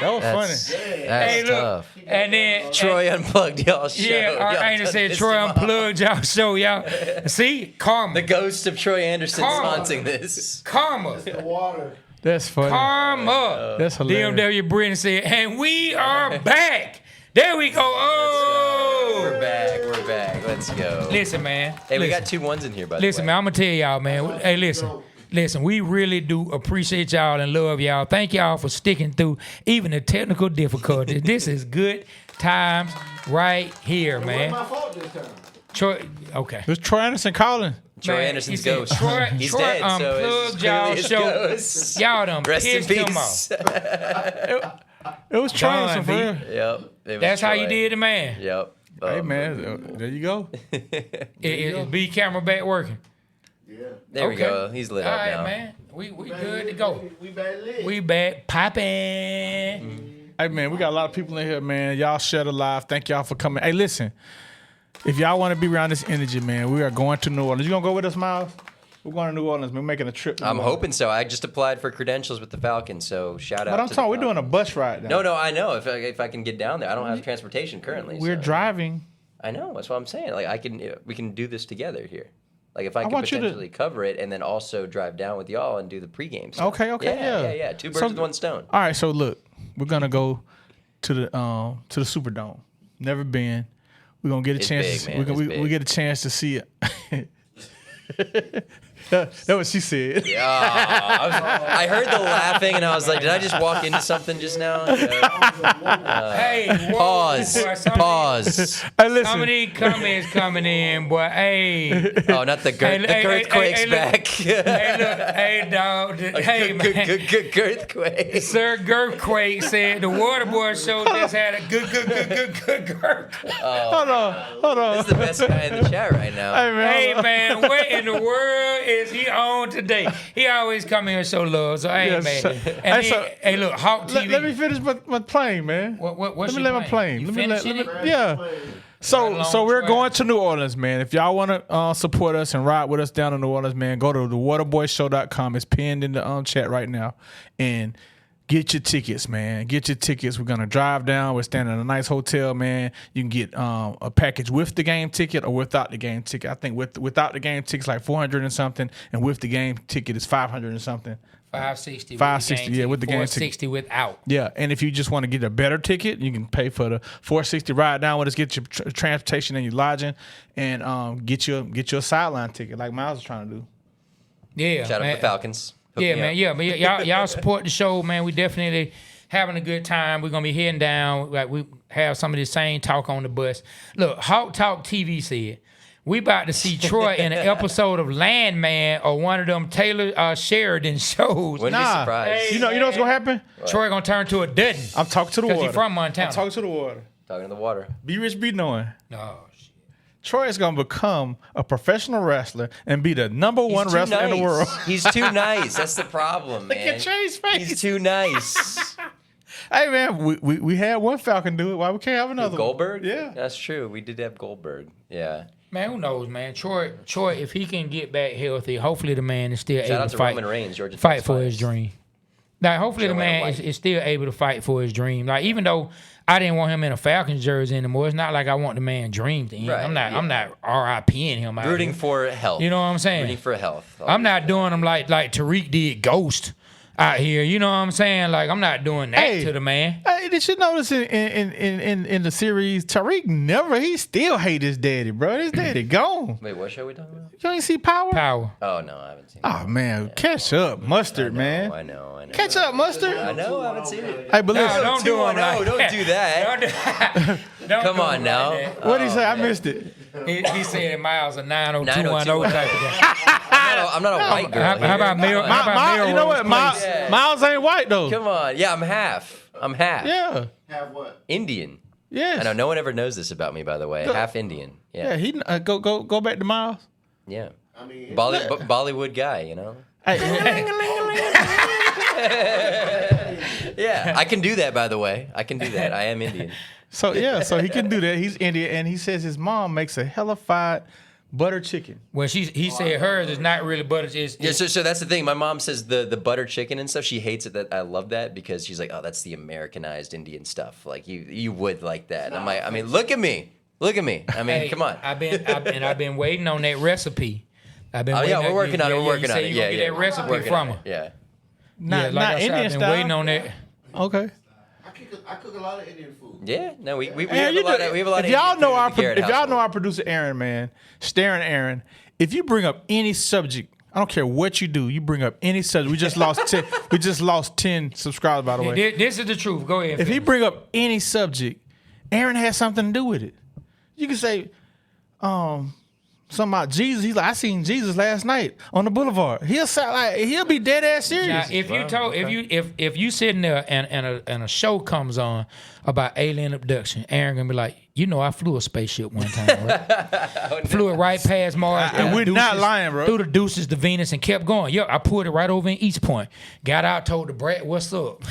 Speaker 2: That was funny.
Speaker 1: Hey, look,
Speaker 3: tough.
Speaker 1: and then
Speaker 3: Troy unplugged y'all show.
Speaker 1: yeah,
Speaker 3: Y'all
Speaker 1: I ain't
Speaker 3: done
Speaker 1: said
Speaker 3: pissed
Speaker 1: Troy
Speaker 3: him off.
Speaker 1: unplugged y'all show, y'all. See, karma,
Speaker 3: The ghost of Troy Anderson's
Speaker 1: Karma.
Speaker 3: haunting this.
Speaker 1: karma,
Speaker 4: The water.
Speaker 2: That's funny.
Speaker 1: karma.
Speaker 2: That's hilarious.
Speaker 1: DMW Britain said, and we are back. There we go. Oh,
Speaker 3: We're back. We're back. Let's go.
Speaker 1: listen, man.
Speaker 3: Hey, we
Speaker 1: Listen.
Speaker 3: got 2 ones in here, by the
Speaker 1: Listen,
Speaker 3: way.
Speaker 1: man, I'm gonna tell y'all, man. Hey, listen, we really do appreciate y'all and love y'all. Thank y'all for sticking through even the technical difficulties. This is good times right here,
Speaker 4: It wasn't
Speaker 1: man.
Speaker 4: my fault this time.
Speaker 1: Troy, okay.
Speaker 2: It was Troy Anderson calling.
Speaker 3: Troy
Speaker 1: Man,
Speaker 3: Anderson's
Speaker 1: he said
Speaker 3: ghost.
Speaker 1: Troy-
Speaker 3: He's
Speaker 1: Troy
Speaker 3: dead, so
Speaker 1: unplugged
Speaker 3: it's
Speaker 1: y'all
Speaker 3: clearly his
Speaker 1: show.
Speaker 3: ghost.
Speaker 1: Y'all done
Speaker 3: Rest in
Speaker 1: pissed him off.
Speaker 3: peace.
Speaker 2: It was Troy
Speaker 1: Done,
Speaker 2: Anderson for
Speaker 1: B.
Speaker 2: real.
Speaker 3: Yep. it was
Speaker 1: That's how you
Speaker 3: Troy.
Speaker 1: did it, man.
Speaker 3: Yep.
Speaker 2: Hey, man. There you go.
Speaker 1: Is B camera back working?
Speaker 4: Yeah.
Speaker 3: There we
Speaker 1: Okay.
Speaker 3: go. He's lit
Speaker 1: All
Speaker 3: up
Speaker 1: right,
Speaker 3: now.
Speaker 1: man. We good to go.
Speaker 4: We bad lit.
Speaker 1: We back popping.
Speaker 2: Hey, man, we got a lot of people in here, man. Y'all share the live. Thank y'all for coming. Hey, listen. If y'all want to be around this energy, man, we are going to New Orleans. You going to go with us, Miles? We're going to New Orleans. We're making a trip. to
Speaker 3: I'm
Speaker 2: New Orleans.
Speaker 3: hoping so. I just applied for credentials with the Falcons, so shout out.
Speaker 2: But I'm
Speaker 3: to the
Speaker 2: talking, we're doing a
Speaker 3: Falcons.
Speaker 2: bus ride now.
Speaker 3: No, I know. If I can get down there, I don't have transportation currently.
Speaker 2: We're
Speaker 3: so.
Speaker 2: driving.
Speaker 3: I know. That's what I'm saying. Like we can do this together here. Like if I could
Speaker 2: want you to-
Speaker 3: potentially cover it and then also drive down with y'all and do the pregame stuff.
Speaker 2: Okay, yeah.
Speaker 3: Yeah. 2 birds
Speaker 2: So-
Speaker 3: with 1 stone.
Speaker 2: All right, so look, we're gonna go to the Superdome. Never been. We're gonna get a
Speaker 3: It's
Speaker 2: chance.
Speaker 3: big, man.
Speaker 2: We
Speaker 3: It's
Speaker 2: get a chance to see it. That's what she said.
Speaker 3: Yeah, I heard the laughing, and I was like, did I just walk into something just now?
Speaker 1: Hey,
Speaker 3: Pause.
Speaker 1: boy,
Speaker 3: Pause.
Speaker 2: Hey, listen.
Speaker 1: Some of these comments coming in, boy. Hey.
Speaker 3: Oh, not the girth. The girthquake's
Speaker 1: look.
Speaker 3: back.
Speaker 1: Hey, look. Hey, dog. Hey, man.
Speaker 3: Good girthquake.
Speaker 1: Sir Girthquake said the Water Boyz Show just had a good girthquake.
Speaker 2: Hold on.
Speaker 3: This is the best guy in the chat right now.
Speaker 2: Hey, man.
Speaker 1: Hey, man, what in the world is he on today? He always come here and show love. So, hey,
Speaker 2: Yes,
Speaker 1: man.
Speaker 2: sir.
Speaker 1: And
Speaker 2: Hey,
Speaker 1: then, hey, look, Hawk TV.
Speaker 2: Let me finish my plane, man.
Speaker 1: What's
Speaker 2: let me
Speaker 1: your
Speaker 2: let my plane.
Speaker 1: You
Speaker 2: Let me let
Speaker 1: finishing it?
Speaker 2: yeah. So we're going to New Orleans, man. If y'all want to support us and ride with us down in New Orleans, man, go to thewaterboysshow.com. It's pinned in the chat right now, and get your tickets, man. Get your tickets. We're gonna drive down. We're staying in a nice hotel, man. You can get a package with the game ticket or without the game ticket. I think without the game ticket's like $400 and something, and with the game ticket is $500 and something.
Speaker 1: $560.
Speaker 2: $560, yeah, with the game ticket.
Speaker 1: $460 without.
Speaker 2: Yeah, and if you just want to get a better ticket, you can pay for the $460 ride down with us, get your transportation and your lodging, and get your sideline ticket like Miles is trying to do.
Speaker 1: Yeah,
Speaker 3: Shout out to the Falcons. Hook
Speaker 1: Yeah,
Speaker 3: me
Speaker 1: man.
Speaker 3: up.
Speaker 1: Yeah, but y'all support the show, man. We definitely having a good time. We're gonna be heading down. Like we have some of the same talk on the bus. Look, Hawk Talk TV said we about to see Troy in an episode of Landman or one of them Taylor Sheridan shows.
Speaker 3: Wouldn't be surprised.
Speaker 2: You know what's gonna happen?
Speaker 1: Troy gonna turn to a Dutton.
Speaker 2: I'm talking to the
Speaker 1: Because
Speaker 2: water.
Speaker 1: he from Montana.
Speaker 2: I'm talking to the water.
Speaker 3: Talking to the water.
Speaker 2: Be rich, be knowing.
Speaker 1: Oh, shit.
Speaker 2: Troy is gonna become a professional wrestler and be the number one
Speaker 3: He's too
Speaker 2: wrestler in the
Speaker 3: nice.
Speaker 2: world.
Speaker 3: He's too nice. That's the problem, man.
Speaker 2: Look at Trey's face.
Speaker 3: He's too nice.
Speaker 2: Hey man, we had one Falcon do it. Why we can't have another one?
Speaker 3: Goldberg?
Speaker 2: Yeah.
Speaker 3: That's true. We did have Goldberg. Yeah.
Speaker 1: Man, who knows, man? Troy, if he can get back healthy, hopefully the man is still
Speaker 3: Shout
Speaker 1: able
Speaker 3: out
Speaker 1: to
Speaker 3: to
Speaker 1: fight,
Speaker 3: Roman Reigns, Georgia
Speaker 1: fight
Speaker 3: Tech's
Speaker 1: for his
Speaker 3: finest.
Speaker 1: dream. Now, hopefully the
Speaker 3: Joanna
Speaker 1: man
Speaker 3: White.
Speaker 1: is still able to fight for his dream. Like, even though I didn't want him in a Falcons jersey anymore, it's not like I want the man dream to end.
Speaker 3: Right,
Speaker 1: I'm not
Speaker 3: yeah.
Speaker 1: RIPing him out
Speaker 3: Rooting
Speaker 1: here.
Speaker 3: for health.
Speaker 1: You know what I'm saying?
Speaker 3: Rooting for health.
Speaker 1: I'm not doing him like Tariq did Ghost out here. You know what I'm saying? Like, I'm not doing that
Speaker 2: Hey.
Speaker 1: to the man.
Speaker 2: Hey, did you notice in the series, Tariq he still hate his daddy, bro. His daddy gone.
Speaker 3: Wait, what show are we talking about?
Speaker 2: You ain't see Power?
Speaker 1: Power.
Speaker 3: Oh, no, I haven't seen it.
Speaker 2: Oh man, catch up, Mustard, man.
Speaker 3: I know.
Speaker 2: Catch up, Mustard.
Speaker 3: I know, I haven't seen it.
Speaker 2: Hey, but
Speaker 1: No,
Speaker 2: listen,
Speaker 1: don't do him like
Speaker 3: don't
Speaker 1: that.
Speaker 3: do that.
Speaker 1: Don't
Speaker 3: Come
Speaker 1: do
Speaker 3: on
Speaker 1: him
Speaker 3: now.
Speaker 1: like that.
Speaker 2: what did he say? I missed it.
Speaker 1: He said Miles a 90210 type of guy.
Speaker 3: I'm not a white girl.
Speaker 1: How
Speaker 3: here.
Speaker 1: about Mel?
Speaker 3: Come on.
Speaker 1: How about Melrose
Speaker 2: You know what?
Speaker 1: Place?
Speaker 3: Yeah.
Speaker 2: Miles ain't white though.
Speaker 3: Come on. Yeah, I'm half.
Speaker 2: Yeah.
Speaker 4: Have what?
Speaker 3: Indian.
Speaker 2: Yes.
Speaker 3: I know no one ever knows this about me, by the way. Half Indian.
Speaker 2: Yeah.
Speaker 3: Yeah.
Speaker 2: He go back to Miles.
Speaker 3: Yeah.
Speaker 4: I mean,
Speaker 3: Bollywood guy, you know?
Speaker 2: Hey,
Speaker 3: Yeah. I can do that, by the way. I can do that. I am Indian.
Speaker 2: so he can do that. He's Indian, and he says his mom makes a hellified butter chicken.
Speaker 1: Well, he said hers is not really butter. It's,
Speaker 3: Yeah, so that's the thing. My mom says the butter chicken and stuff, she hates it. That I love that because she's like, oh, that's the Americanized Indian stuff. Like you would like that. I'm like, I mean, look at me. Look at me. I mean,
Speaker 1: Hey,
Speaker 3: come on.
Speaker 1: I've been waiting on that recipe. I've been.
Speaker 3: Oh yeah,
Speaker 1: waiting
Speaker 3: we're working on it. We're working
Speaker 1: you
Speaker 3: on
Speaker 1: said
Speaker 3: it.
Speaker 1: you
Speaker 3: Yeah,
Speaker 1: gonna
Speaker 3: yeah.
Speaker 1: get that recipe
Speaker 3: Working
Speaker 1: from
Speaker 3: on
Speaker 1: her.
Speaker 3: it. Yeah.
Speaker 2: Not
Speaker 1: Like I
Speaker 2: Indian
Speaker 1: said, I've been
Speaker 2: style.
Speaker 1: waiting on that.
Speaker 2: Okay.
Speaker 4: I cook a lot of Indian food.
Speaker 3: Yeah. No, we
Speaker 2: Man,
Speaker 3: have a lot of
Speaker 2: if y'all know our
Speaker 3: Garrett
Speaker 2: if y'all
Speaker 3: household.
Speaker 2: know our producer Aaron, man, staring Aaron. If you bring up any subject, I don't care what you do, you bring up any subject. We just lost 10. We just lost 10 subscribers, by the way.
Speaker 1: This is the truth. Go ahead.
Speaker 2: If he
Speaker 1: finish.
Speaker 2: bring up any subject, Aaron has something to do with it. You can say, something about Jesus. He's like, I seen Jesus last night on the boulevard. He'll be dead ass serious.
Speaker 1: Now, if you sitting there and a show comes on about alien abduction, Aaron gonna be like, I flew a spaceship one time, right? Flew it right past Mars.
Speaker 2: And
Speaker 1: through
Speaker 2: we're
Speaker 1: the
Speaker 2: not
Speaker 1: Deuces-
Speaker 2: lying, bro.
Speaker 1: Through the Deuces to Venus and kept going. Yo, I pulled it right over in East Point. Got out, told the brat, "What's up?"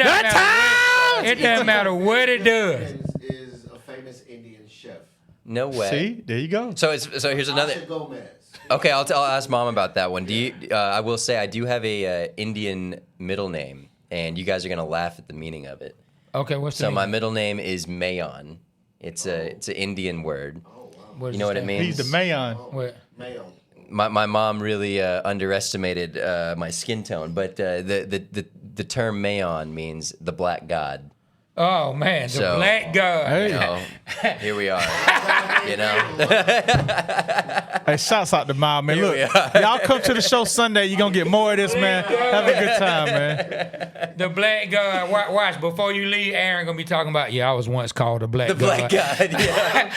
Speaker 1: It doesn't matter what it does.
Speaker 4: Is a famous Indian chef.
Speaker 3: No way.
Speaker 2: See, there you go.
Speaker 3: So here's another.
Speaker 4: Asha Gomez.
Speaker 3: Okay, I'll ask mom about that one. Do you? I will say I do have a Indian middle name, and you guys are gonna laugh at the meaning of it.
Speaker 1: Okay, what's
Speaker 3: So
Speaker 1: the
Speaker 3: my middle name is Mayon. It's an Indian word. You know what it means?
Speaker 2: He's the Mayon.
Speaker 1: What?
Speaker 4: Mayo.
Speaker 3: My mom really underestimated my skin tone, but the term Mayon means the black god.
Speaker 1: Oh man, the
Speaker 3: So,
Speaker 1: black god.
Speaker 2: Hey.
Speaker 3: You know, here we are. You know,
Speaker 2: Hey, shouts out to Miles, man.
Speaker 3: Here
Speaker 2: Look,
Speaker 3: we are.
Speaker 2: y'all come to the show Sunday. You're going to get more of this, man. Have a good time, man.
Speaker 1: The black god. Watch, before you leave, Aaron gonna be talking about. Yeah, I was once called the black
Speaker 3: the
Speaker 1: god.
Speaker 3: black god.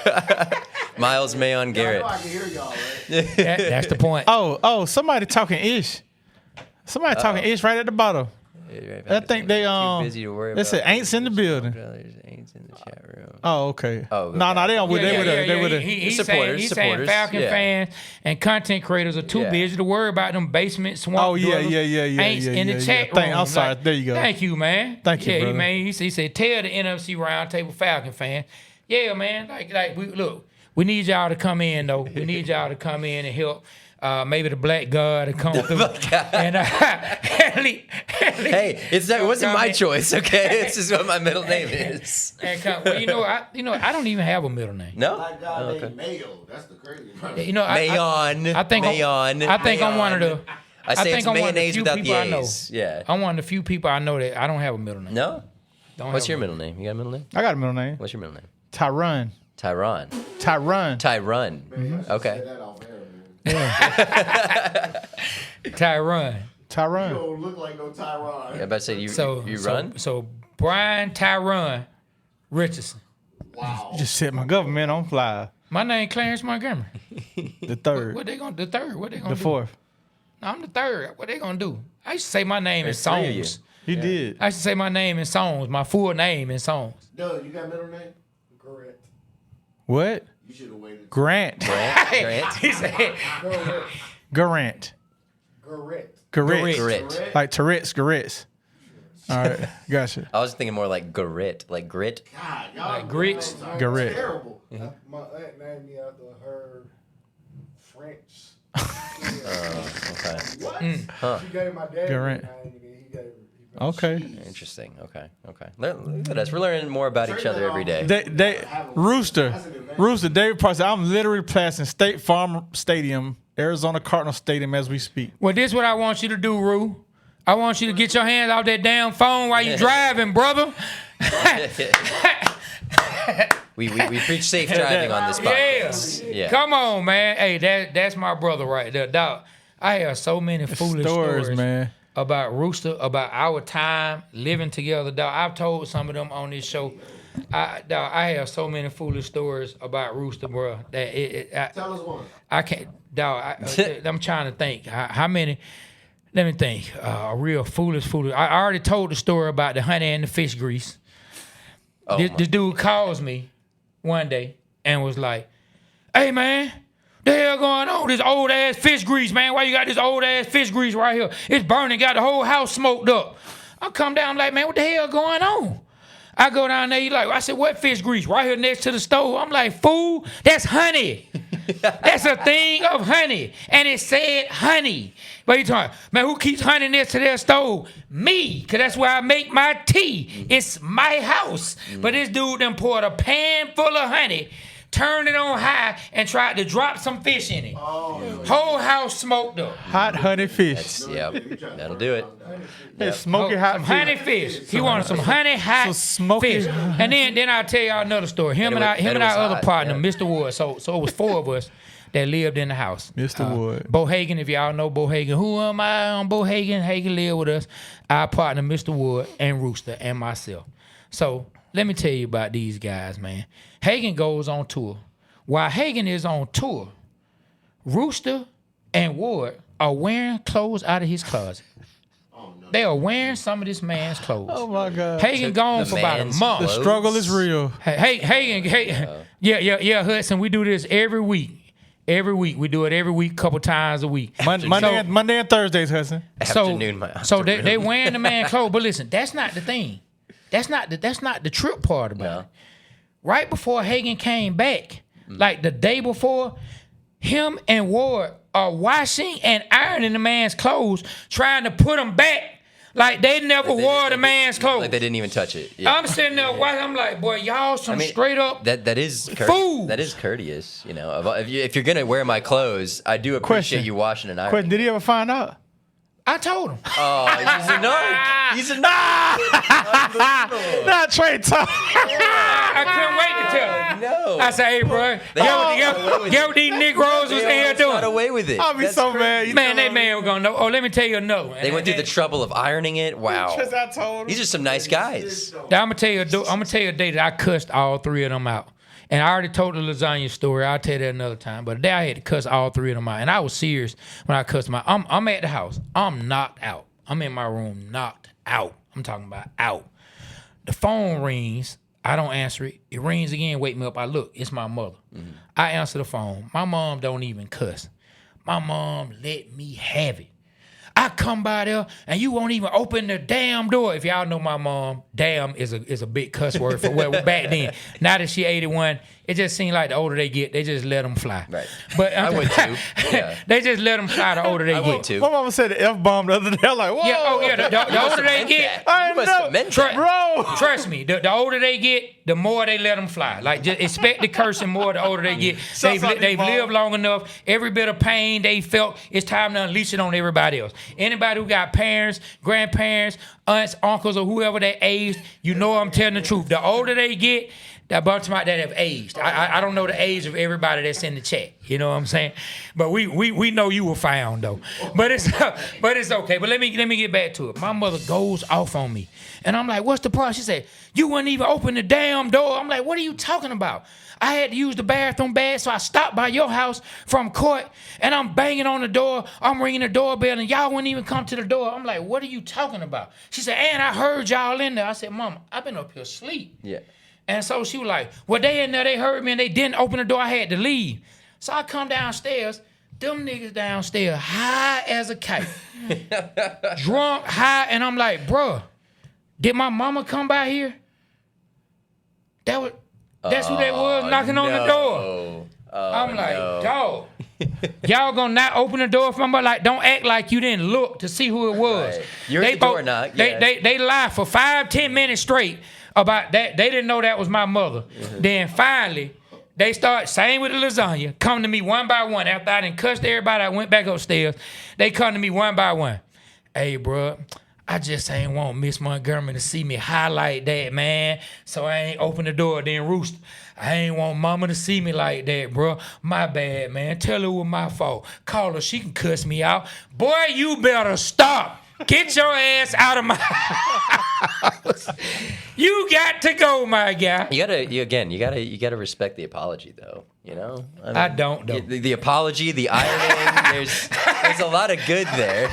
Speaker 3: Yeah. Miles Mayon Garrett.
Speaker 4: I can hear y'all, right?
Speaker 1: That's the point.
Speaker 2: Oh, somebody talking ish. Somebody talking ish right at the bottom. I think they
Speaker 3: Too busy to worry
Speaker 2: they
Speaker 3: about.
Speaker 2: said ain'ts in the building.
Speaker 3: Ain'ts in the chat room.
Speaker 2: Oh, okay.
Speaker 3: Oh,
Speaker 2: no, they don't. They with us. They with us.
Speaker 1: He's
Speaker 3: Supporters,
Speaker 1: saying Falcon
Speaker 3: yeah.
Speaker 1: fans and content creators are too
Speaker 3: Yeah.
Speaker 1: busy to worry about them basement swamp.
Speaker 2: Oh, yeah,
Speaker 1: dwellers,
Speaker 2: yeah.
Speaker 1: ain'ts in the chat room.
Speaker 2: I'm sorry. There you go.
Speaker 1: Thank you, man.
Speaker 2: Thank you,
Speaker 1: yeah,
Speaker 2: brother.
Speaker 1: man. He said, tell the NFC Roundtable Falcon fan. Yeah, man. Like we need y'all to come in though. We need y'all to come in and help. Maybe the black god to come through. And
Speaker 3: Hey, it wasn't my choice. Okay, it's just what my middle name is.
Speaker 1: And come, well, I don't even have a middle name.
Speaker 3: No.
Speaker 4: Black guy named Mayo. That's the crazy part.
Speaker 1: You know,
Speaker 3: Mayon.
Speaker 1: I think
Speaker 3: Mayon.
Speaker 1: I think I'm one of the.
Speaker 3: I say it's
Speaker 1: I'm one of the
Speaker 3: mayonnaise
Speaker 1: few
Speaker 3: without the
Speaker 1: people I know.
Speaker 3: A's. Yeah.
Speaker 1: I'm one of the few people I know that I don't have a middle name.
Speaker 3: No.
Speaker 1: Don't
Speaker 3: What's
Speaker 1: have
Speaker 3: your
Speaker 1: a
Speaker 3: middle name? You got a middle name?
Speaker 2: I got a middle name.
Speaker 3: What's your middle name?
Speaker 2: Tyron.
Speaker 3: Tyron.
Speaker 2: Tyron.
Speaker 3: Tyron.
Speaker 4: Say
Speaker 3: Okay.
Speaker 4: that off air, man.
Speaker 1: Tyron.
Speaker 4: You
Speaker 2: Tyron.
Speaker 4: don't look like no Tyron.
Speaker 3: I'm about to say you run.
Speaker 1: So Brian Tyron Richardson.
Speaker 4: Wow.
Speaker 2: Just set my government on fly.
Speaker 1: My name Clarence Montgomery.
Speaker 2: The third.
Speaker 1: What they gonna the third? What they gonna
Speaker 2: The
Speaker 1: do?
Speaker 2: fourth.
Speaker 1: No, I'm the third. What they gonna do? I used to say my name
Speaker 3: There's
Speaker 1: in
Speaker 3: three of you.
Speaker 1: songs.
Speaker 2: You did.
Speaker 1: I used to say my name in songs, my full name in songs.
Speaker 4: Doug, you got middle name? Correct.
Speaker 2: What?
Speaker 4: You should have waited.
Speaker 2: Grant.
Speaker 3: Grant.
Speaker 1: He said,
Speaker 4: Correct.
Speaker 2: Garant.
Speaker 4: Correct.
Speaker 2: Garret.
Speaker 3: Grit.
Speaker 2: Like Tourette's. Garrett's. All right. Gotcha.
Speaker 3: I was thinking more like grit, like grit.
Speaker 4: God, y'all
Speaker 1: Like grits.
Speaker 2: Garrett.
Speaker 4: Terrible.
Speaker 5: My aunt named me after her French.
Speaker 3: Okay.
Speaker 4: What?
Speaker 5: She gave my dad
Speaker 2: Garrett.
Speaker 5: the name, and then he gave her.
Speaker 2: Okay.
Speaker 3: Interesting. Okay. Look at us. We're learning more about each other every day.
Speaker 2: Rooster, David Parson. I'm literally passing State Farm Stadium, Arizona Cardinal Stadium as we speak.
Speaker 1: well, this is what I want you to do, Rue. I want you to get your hands off that damn phone while you driving, brother.
Speaker 3: We preach safe driving on this podcast.
Speaker 1: Yeah.
Speaker 3: Yeah.
Speaker 1: Come on, man. Hey, that's my brother right there, dog. I have so many foolish stories,
Speaker 2: man.
Speaker 1: about Rooster, about our time living together, dog. I've told some of them on this show. I have so many foolish stories about Rooster, bro. That
Speaker 4: Tell us one.
Speaker 1: I can't, dog. I'm trying to think how many. Let me think. A real foolish. I already told the story about the honey and the fish grease.
Speaker 3: Oh,
Speaker 1: This dude calls me one day and was like, "Hey man, the hell going on? This old ass fish grease, man. Why you got this old ass fish grease right here? It's burning, got the whole house smoked up." I come down, I'm like, "Man, what the hell going on?" I go down there, I said, "What fish grease?" Right here next to the stove. I'm like, "Fool, that's honey." That's a thing of honey. And it said honey. But you talking, man, who keeps honey next to their stove? Me, because that's where I make my tea. It's my house. But this dude done poured a pan full of honey, turned it on high, and tried to drop some fish in it. Whole house smoked up.
Speaker 2: Hot honey fish.
Speaker 3: Yep. That'll do it.
Speaker 2: It's smoky hot
Speaker 1: Some
Speaker 2: fish.
Speaker 1: honey fish. He wanted some honey hot
Speaker 2: Some smoky-
Speaker 1: fish. And then I'll tell y'all another story. Him and
Speaker 3: And it was
Speaker 1: our other
Speaker 3: hot,
Speaker 1: partner,
Speaker 3: yeah.
Speaker 1: Mr. Wood. So it was four of us that lived in the house.
Speaker 2: Mr. Wood.
Speaker 1: Bo Hagen, if y'all know Bo Hagen. Who am I on Bo Hagen? Hagen lived with us. Our partner, Mr. Wood, and Rooster, and myself. So let me tell you about these guys, man. Hagen goes on tour. While Hagen is on tour, Rooster and Wood are wearing clothes out of his closet. They are wearing some of this man's clothes.
Speaker 2: Oh my God.
Speaker 1: Hagen gone
Speaker 3: the
Speaker 1: for about a
Speaker 3: man's
Speaker 1: month.
Speaker 2: The struggle is real.
Speaker 1: Hagen, yeah, Hudson. We do this every week. Every week we do it every week, couple times a week.
Speaker 2: Monday and Thursdays, Hudson.
Speaker 1: So they wearing the man clothes, but listen, that's not the thing. That's not the trip part about it. Right before Hagen came back, like the day before, him and Ward are washing and ironing the man's clothes, trying to put them back like they never wore the man's clothes.
Speaker 3: Like they didn't even touch it. Yeah.
Speaker 1: I'm sitting there watching. I'm like, boy, y'all some straight up
Speaker 3: That is
Speaker 1: fools.
Speaker 3: That is courteous. You know, if you're gonna wear my clothes, I do appreciate
Speaker 2: Question.
Speaker 3: you washing and ironing.
Speaker 2: Question, did he ever find out?
Speaker 1: I told him.
Speaker 3: Oh, he's a nerd. He's a nerd.
Speaker 2: Not Trey Tom.
Speaker 1: I couldn't wait to tell him.
Speaker 3: No.
Speaker 1: I said, hey, bro, get what these Negroes was in here
Speaker 3: Got
Speaker 1: doing.
Speaker 3: away with it.
Speaker 2: I'll be
Speaker 3: That's
Speaker 2: so
Speaker 3: crazy.
Speaker 2: mad. You
Speaker 1: Man,
Speaker 2: know
Speaker 1: that man was going to know. Oh, let me tell you another one.
Speaker 3: They went through the trouble of ironing it. Wow.
Speaker 2: Because I told him.
Speaker 3: These are some nice guys.
Speaker 1: I'm gonna tell you a day that I cussed all three of them out. And I already told the lasagna story. I'll tell you that another time. But today I had to cuss all three of them out. And I was serious when I cussed them out. I'm at the house. I'm knocked out. I'm in my room knocked out. I'm talking about out. The phone rings. I don't answer it. It rings again. Wake me up. I look. It's my mother.
Speaker 3: Mm-hmm.
Speaker 1: I answer the phone. My mom don't even cuss. My mom let me have it. I come by there and you won't even open the damn door. If y'all know my mom, damn is a big cuss word for back then. Now that she 81, it just seems like the older they get, they just let them fly.
Speaker 3: Right.
Speaker 1: But
Speaker 3: I would too. Yeah.
Speaker 1: They just let them fly the older they
Speaker 3: I
Speaker 1: get.
Speaker 3: would too.
Speaker 2: My mama said the F-bomb the other day. I'm like, whoa.
Speaker 1: Yeah, the older they get,
Speaker 2: I
Speaker 3: You must
Speaker 2: know.
Speaker 3: have meant that.
Speaker 2: Bro.
Speaker 1: trust me, the older they get, the more they let them fly. Like, just expect the cursing more the older they get. They've lived long enough. Every bit of pain they felt, it's time to unleash it on everybody else. Anybody who got parents, grandparents, aunts, uncles, or whoever they aged, you know I'm telling the truth. The older they get, that bunch of that have aged. I don't know the age of everybody that's in the chat. You know what I'm saying? But we know you were found though. But it's okay. But let me get back to it. My mother goes off on me, and I'm like, "What's the problem?" She said, "You wouldn't even open the damn door." I'm like, "What are you talking about?" I had to use the bathroom bad, so I stopped by your house from court, and I'm banging on the door. I'm ringing the doorbell, and y'all wouldn't even come to the door. I'm like, "What are you talking about?" She said, "And I heard y'all in there." I said, "Mom, I've been up here asleep."
Speaker 3: Yeah.
Speaker 1: And so she was like, well, they in there, they heard me, and they didn't open the door. I had to leave. So I come downstairs. Them niggas downstairs, high as a kite. Drunk, high, and I'm like, bruh, did my mama come by here? That's who they was knocking on the door. I'm like, dog, y'all gonna not open the door for me? Like, don't act like you didn't look to see who it was.
Speaker 3: Right. You're at the door knock. Yeah.
Speaker 1: They lied for 5-10 minutes straight about that. They didn't know that was my mother. Mm-hmm. Then finally, they start, same with the lasagna, come to me one by one. After I done cussed everybody, I went back upstairs. They come to me one by one. Hey, bro, I just ain't want Miss Montgomery to see me highlight that, man. So I ain't open the door, then roost. I ain't want mama to see me like that, bro. My bad, man. Tell her it was my fault. Call her, she can cuss me out. Boy, you better stop. Get your ass out of my house. You got to go, my guy.
Speaker 3: You gotta respect the apology, though. You know,
Speaker 1: I don't though.
Speaker 3: The apology, the ironing. There's a lot of good there.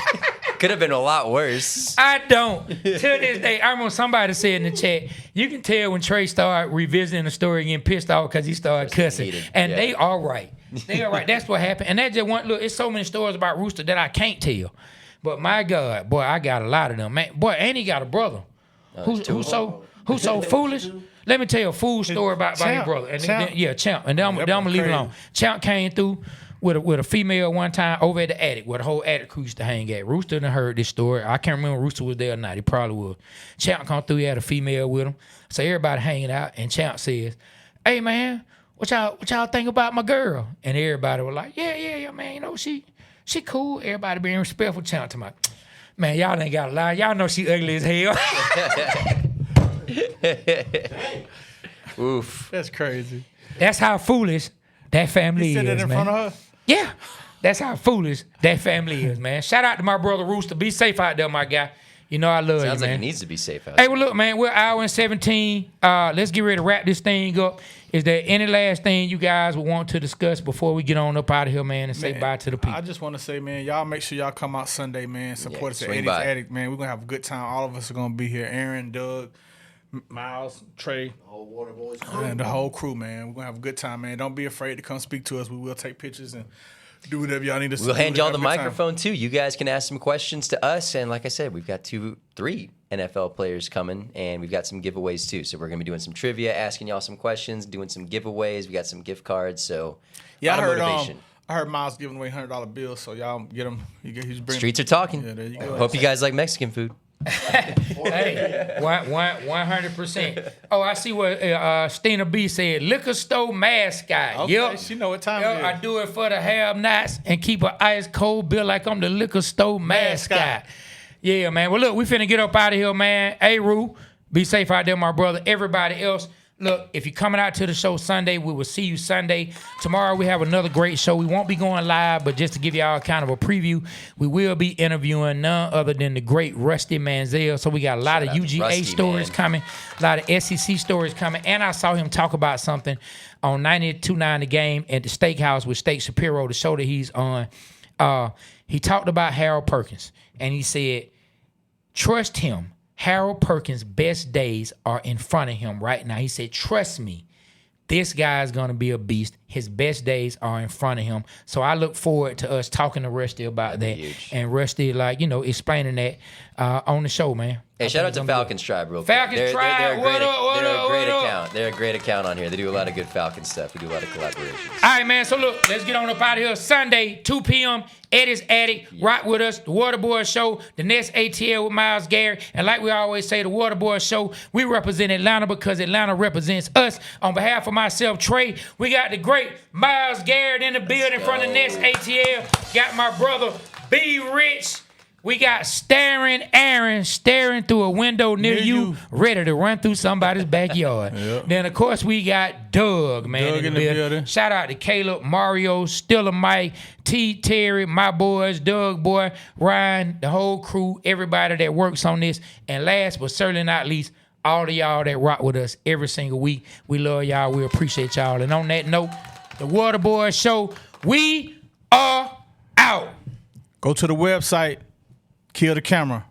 Speaker 3: Could have been a lot worse.
Speaker 1: I don't. To this day, I remember somebody said in the chat, you can tell when Trey started revisiting the story, getting pissed off because he started cussing. And they are right. They are right. That's what happened. And that just one look. It's so many stories about Rooster that I can't tell. But my God, boy, I got a lot of them, man. Boy, and he got a brother who's so foolish. Let me tell you a fool story about his brother. And
Speaker 2: Champ.
Speaker 1: Champ. And then I'm gonna leave it alone. Champ came through with a female one time over at the attic where the whole attic crew used to hang at. Rooster done heard this story. I can't remember if Rooster was there or not. He probably was. Champ come through. He had a female with him. So everybody hanging out, and Champ says, "Hey man, what y'all think about my girl?" And everybody was like, "Yeah, man. You know she cool." Everybody being respectful. Champ to my man, y'all ain't got a lie. Y'all know she ugly as hell.
Speaker 3: Oof.
Speaker 2: That's crazy.
Speaker 1: That's how foolish that family
Speaker 2: You said
Speaker 1: is,
Speaker 2: that in
Speaker 1: man.
Speaker 2: front of her?
Speaker 1: Yeah, that's how foolish that family is, man. Shout out to my brother Rooster. Be safe out there, my guy. You know I love
Speaker 3: Sounds
Speaker 1: you,
Speaker 3: like
Speaker 1: man.
Speaker 3: he needs to be safe out
Speaker 1: Hey,
Speaker 3: there.
Speaker 1: well, look, man, we're an hour and 17. Let's get ready to wrap this thing up. Is there any last thing you guys would want to discuss before we get on up out of here, man, and say bye to the people?
Speaker 2: I just want to say, man, y'all make sure y'all come out Sunday, man. Support us at
Speaker 3: swing
Speaker 2: Eddie's
Speaker 3: by.
Speaker 2: Attic, man. We're going to have a good time. All of us are going to be here. Aaron, Doug, Miles, Trey,
Speaker 4: Whole Water Boyz crew.
Speaker 2: and the whole crew, man. We're going to have a good time, man. Don't be afraid to come speak to us. We will take pictures and do whatever y'all need us to do.
Speaker 3: We'll hand y'all
Speaker 2: Have
Speaker 3: the
Speaker 2: a good time.
Speaker 3: microphone too. You guys can ask some questions to us, and like I said, we've got 3 NFL players coming, and we've got some giveaways too. So we're gonna be doing some trivia, asking y'all some questions, doing some giveaways. We got some gift cards. So
Speaker 2: Yeah,
Speaker 3: a lot
Speaker 2: I
Speaker 3: of
Speaker 2: heard,
Speaker 3: motivation.
Speaker 2: I heard Miles giving away $100 bills, so y'all get him. He's bringing.
Speaker 3: Streets are talking.
Speaker 2: Yeah, there you go.
Speaker 3: Hope you guys like Mexican food.
Speaker 1: Hey, 100%. Oh, I see what Stina B said. Liquor store mascot.
Speaker 2: Okay,
Speaker 1: Yep.
Speaker 2: she know what time
Speaker 1: Yep,
Speaker 2: it
Speaker 1: I
Speaker 2: is.
Speaker 1: do it for the have-nots and keep an ice cold bill like I'm the liquor store mascot. Yeah, man. Well, look, we finna get up out of here, man. Hey, Roo, be safe out there, my brother. Everybody else, look, if you're coming out to the show Sunday, we will see you Sunday. Tomorrow we have another great show. We won't be going live, but just to give y'all kind of a preview, we will be interviewing none other than the great Rusty Manziel. So we got a lot of
Speaker 3: Shout out to
Speaker 1: UGA
Speaker 3: Rusty,
Speaker 1: stories
Speaker 3: man.
Speaker 1: coming, a lot of SEC stories coming, and I saw him talk about something on 92.9 The Game at the Steakhouse with Steak Shapiro, the show that he's on. He talked about Harold Perkins, and he said, trust him. Harold Perkins' best days are in front of him right now. He said, trust me, this guy is going to be a beast. His best days are in front of him. So I look forward to us talking to Rusty about that.
Speaker 3: huge.
Speaker 1: And Rusty, explaining that on the show, man.
Speaker 3: Hey, shout out to Falcons Tribe real quick.
Speaker 1: Falcons Tribe,
Speaker 3: they're a
Speaker 1: what
Speaker 3: great,
Speaker 1: up, what
Speaker 3: they're
Speaker 1: up,
Speaker 3: a great
Speaker 1: what up?
Speaker 3: account. They're a great account on here. They do a lot of good Falcon stuff. We do a lot of collaborations.
Speaker 1: All right, man. So look, let's get on up out of here. Sunday, 2 p.m. Eddie's Attic. Rock with us. The Water Boyz Show. The next ATL with Miles Garrett. And like we always say, the Water Boyz Show. We represent Atlanta because Atlanta represents us. On behalf of myself, Trey, we got the great Miles Garrett in the building from the next ATL. Got my brother B Rich. We got Staring Aaron staring through a window near you, ready to run through somebody's backyard.
Speaker 2: Yep.
Speaker 1: Then, of course, we got Doug, man.
Speaker 2: Doug in the building.
Speaker 1: Shout out to Caleb, Mario, Stiller Mike, T, Terry, my boys, Doug boy, Ryan, the whole crew, everybody that works on this. And last but certainly not least, all of y'all that rock with us every single week. We love y'all. We appreciate y'all. And on that note, the Water Boyz Show, we are out.
Speaker 2: Go to the website, kill the camera.